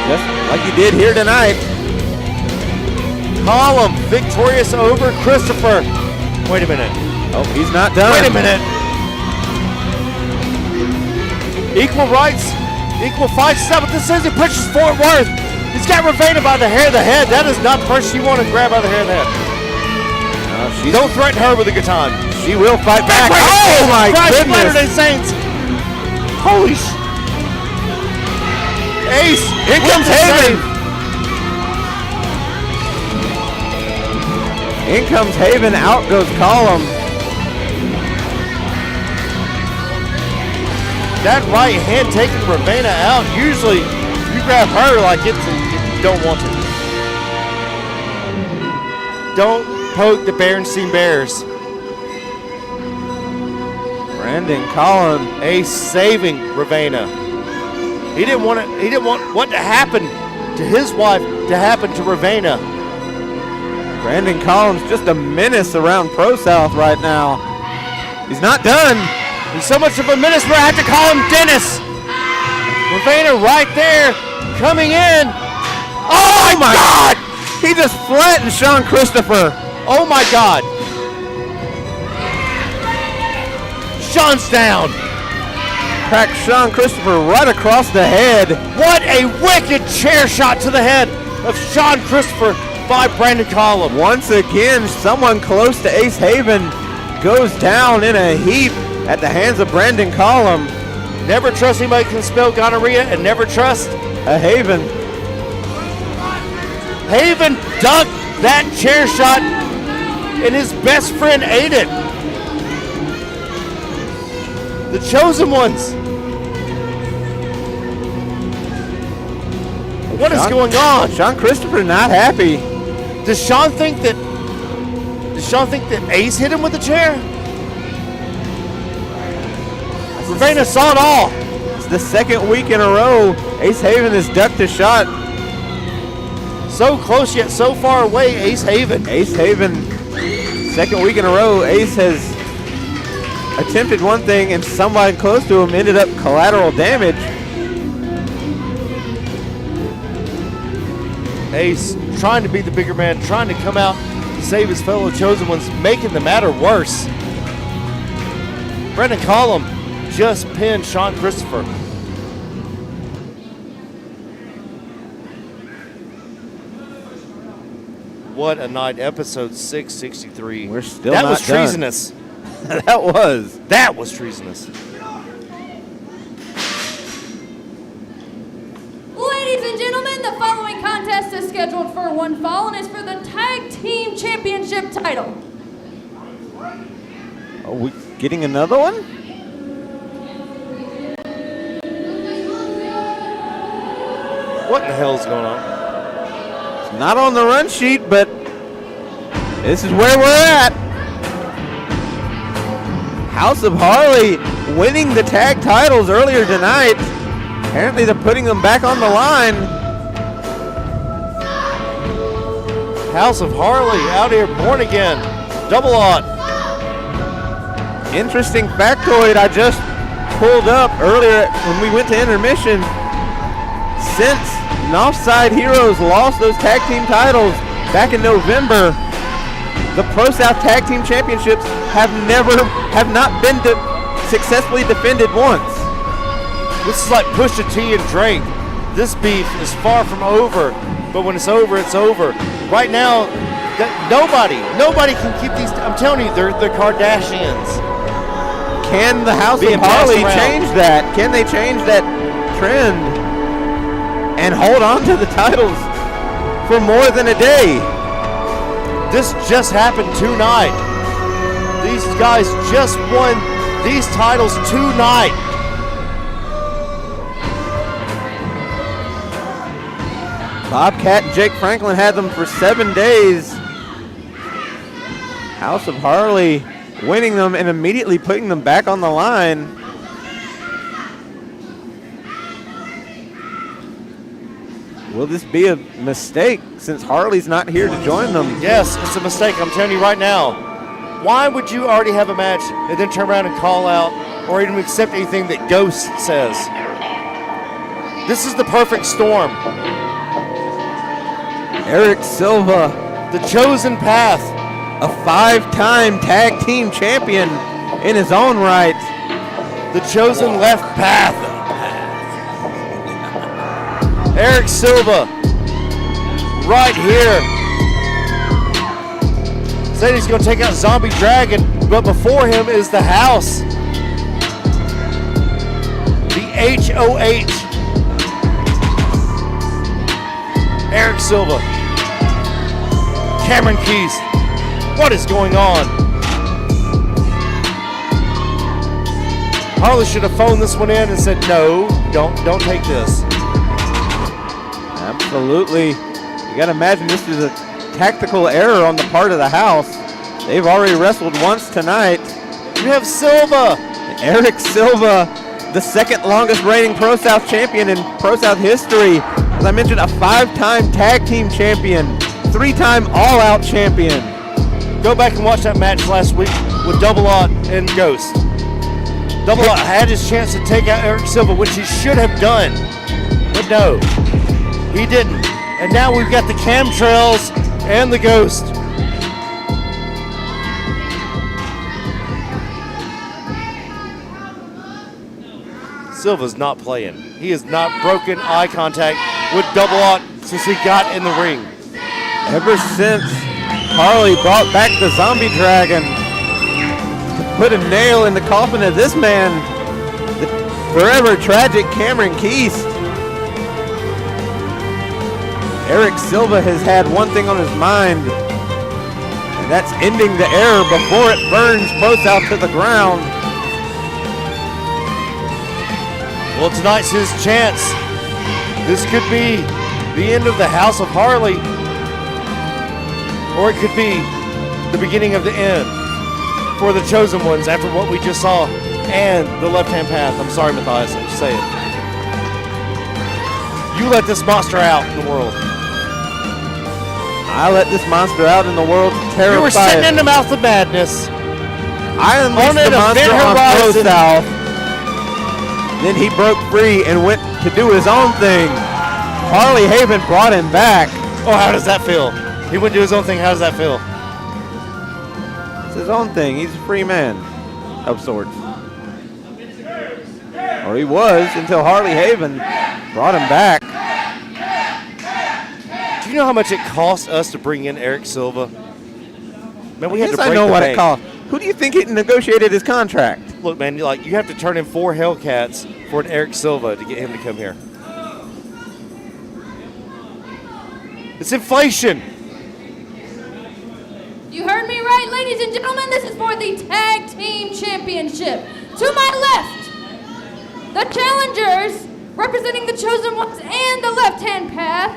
just like he did here tonight. Collum victorious over Christopher. Wait a minute. Oh, he's not done. Wait a minute. Equal rights, equal fights. Is that what this is? He pushes Fort Worth. He's got Ravena by the hair of the head. That is not the person you want to grab by the hair of the head. Don't threaten her with a good time. She will fight back. Oh my goodness. Latter-day Saints. Holy sh... Ace. Here comes Haven. In comes Haven. Out goes Collum. That right hand taking Ravena out. Usually you grab her like you don't want to. Don't poke the Berenstein Bears. Brandon Collum, Ace saving Ravena. He didn't want what to happen to his wife to happen to Ravena. Brandon Collum's just a menace around ProSouth right now. He's not done. He's so much of a menace, but I have to call him Dennis. Ravena right there, coming in. Oh my God! He just flattened Sean Christopher. Oh my God. Sean's down. Cracked Sean Christopher right across the head. What a wicked chair shot to the head of Sean Christopher by Brandon Collum. Once again, someone close to Ace Haven goes down in a heap at the hands of Brandon Collum. Never trust anybody who can spell gonorrhea and never trust a Haven. Haven ducked that chair shot and his best friend ate it. The chosen ones. What is going on? Sean Christopher not happy. Does Sean think that Ace hit him with the chair? Ravena saw it all. It's the second week in a row Ace Haven has ducked a shot. So close yet so far away, Ace Haven. Ace Haven, second week in a row, Ace has attempted one thing and somebody close to him ended up collateral damage. Ace trying to be the bigger man, trying to come out to save his fellow chosen ones, making the matter worse. Brandon Collum just pinned Sean Christopher. What a night, episode 663. We're still that not was done. treasonous. That was treasonous. Ladies and gentlemen, the following contest is scheduled for one fall and is for the Tag Team Championship title. Are we getting another one? What the hell's going on? It's not on the run sheet, but this is where we're at. House of Harley winning the tag titles earlier tonight. Apparently they're putting them back on the line. House of Harley out here born again. Double odd. Interesting factoid I just pulled up earlier when we went to intermission. Since Northside Heroes lost those tag team titles back in November. The ProSouth Tag Team Championships have not been successfully defended once. This is like Pusha T and Drake. This beef is far from over, but when it's over, it's over. Right now, nobody can keep these. I'm telling you, they're Kardashians. Can the House of Harley change that? Can they change that trend and hold on to the titles for more than a day? This just happened tonight. These guys just won these titles tonight. Bobcat and Jake Franklin had them for 7 days. House of Harley winning them and immediately putting them back on the line. Will this be a mistake since Harley's not here to join them? Yes, it's a mistake. I'm telling you right now. Why would you already have a match and then turn around and call out or even accept anything that Ghost says? This is the perfect storm. Eric Silva, the chosen path. A 5-time tag team champion in his own right. The chosen left path. Eric Silva, right here. Said he's going to take out Zombie Dragon, but before him is the House. The HOH. Eric Silva. Cameron Keys. What is going on? Harley should have phoned this one in and said, no, don't take this. Absolutely. You got to imagine this is a tactical error on the part of the House. They've already wrestled once tonight. You have Silva. Eric Silva, the second longest reigning ProSouth champion in ProSouth history. As I mentioned, a 5-time tag team champion, 3-time all-out champion. Go back and watch that match last week with Double Odd and Ghost. Double Odd had his chance to take out Eric Silva, which he should have done. But no, he didn't. And now we've got the Camtrails and the Ghost. Silva's not playing. He has not broken eye contact with Double Odd since he got in the ring. Ever since Harley brought back the Zombie Dragon to put a nail in the coffin of this man, the forever tragic Cameron Keast. Eric Silva has had one thing on his mind, and that's ending the error before it burns ProSouth to the ground. Well, tonight's his chance. This could be the end of the House of Harley, or it could be the beginning of the end for the Chosen Ones after what we just saw and the left-hand path. I'm sorry, Matthias, I'm just saying. You let this monster out in the world. I let this monster out in the world to terrify. You were sitting in the mouth of madness. I unleashed the monster on ProSouth. Then he broke free and went to do his own thing. Harley Haven brought him back. Oh, how does that feel? He went to do his own thing. How does that feel? It's his own thing. He's a free man of sorts. Or he was until Harley Haven brought him back. Do you know how much it cost us to bring in Eric Silva? Man, we had to break I know the what bank. it cost. Who do you think negotiated his contract? Look, man, you have to turn in 4 Hellcats for an Eric Silva to get him to come here. It's inflation. You heard me right, ladies and gentlemen. This is for the Tag Team Championship. To my left, the challengers representing the Chosen Ones and the left-hand path,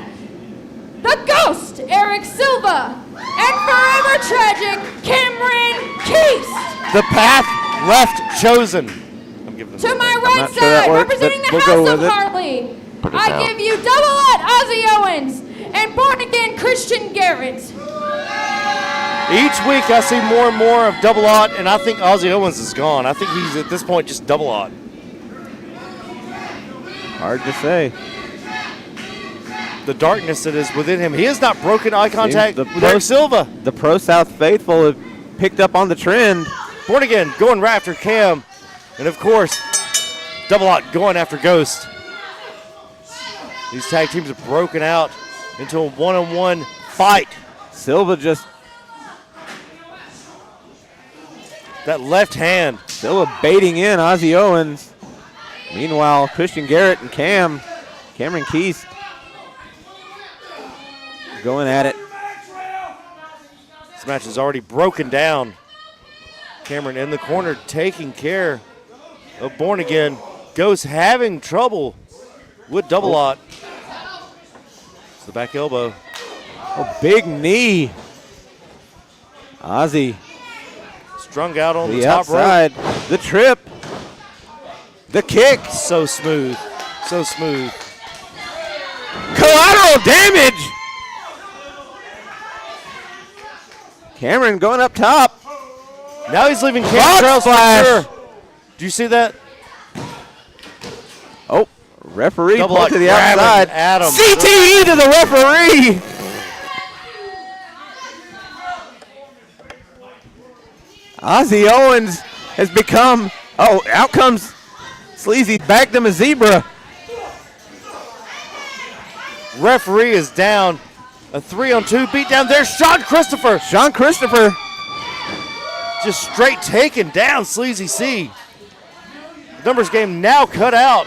the Ghost, Eric Silva, and forever tragic, Cameron Keast. The path left chosen. I'm giving them To my I'm right not sure that side, works, representing but the we'll go House of with it. Harley, Put it I down. give you Double Ut Ozzy Owens and born-again Christian Garrett. Each week I see more and more of Double Odd, and I think Ozzy Owens is gone. I think he's at this point just Double Odd. Hard to say. the darkness that is within him. He has not broken eye contact The with Eric Silva. The ProSouth faithful have picked up on the trend. Born Again going right after Cam. And of course, Double Lot going after Ghost. These tag teams have broken out into a one-on-one fight. Silva just... That left hand. Silva baiting in Ozzy Owens. Meanwhile, Christian Garrett and Cameron Keys going at it. This match is already broken down. Cameron in the corner taking care of Born Again. Ghost having trouble with Double Lot. It's the back elbow. Oh, big knee. Ozzy. Strung out on the The top outside. rope. The trip. The kick. So smooth. So smooth. Collateral damage. Cameron going up top. Now he's leaving Frog Cameron trails for splash. sure. Do you see that? Oh, referee Double pulled Lot to the grabbing outside. Adam. CTE to the referee. Ozzy Owens has become, out comes Sleazy, backed him a zebra. Referee is down. A 3-on-2 beatdown. There's Sean Christopher. Sean Christopher. Just straight taken down Sleazy C. Numbers game now cut out.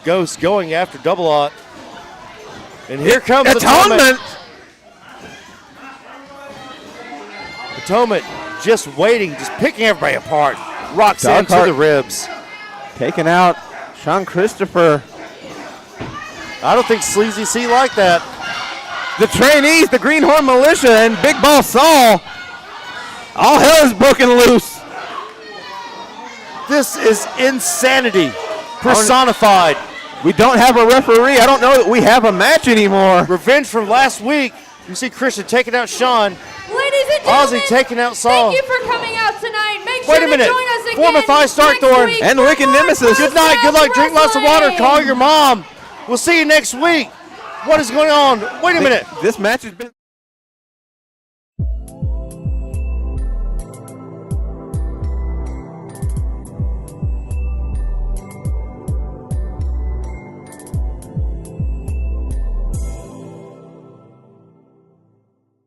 Ghost going after Double Lot. And here comes Atonement. Atonement just waiting, just picking everybody apart. Rocks into the ribs. Taking out Sean Christopher. I don't think Sleazy C like that. The trainees, the Greenhorn Militia, and Big Ball Saul. All hell is broken loose. This is insanity personified. We don't have a referee. I don't know that we have a match anymore. Revenge from last week. You see Christian taking out Sean. Ladies and gentlemen, Ozzy taking out Saul. thank you for coming out tonight. Make sure Wait a minute. to join us again Form of Five Star next Thorn. week And for Wicked more Nemesis. Good night. Good luck. Drink lots of water. Wrestling. Call your mom. We'll see you next week. What is going on? Wait a minute. This match has been...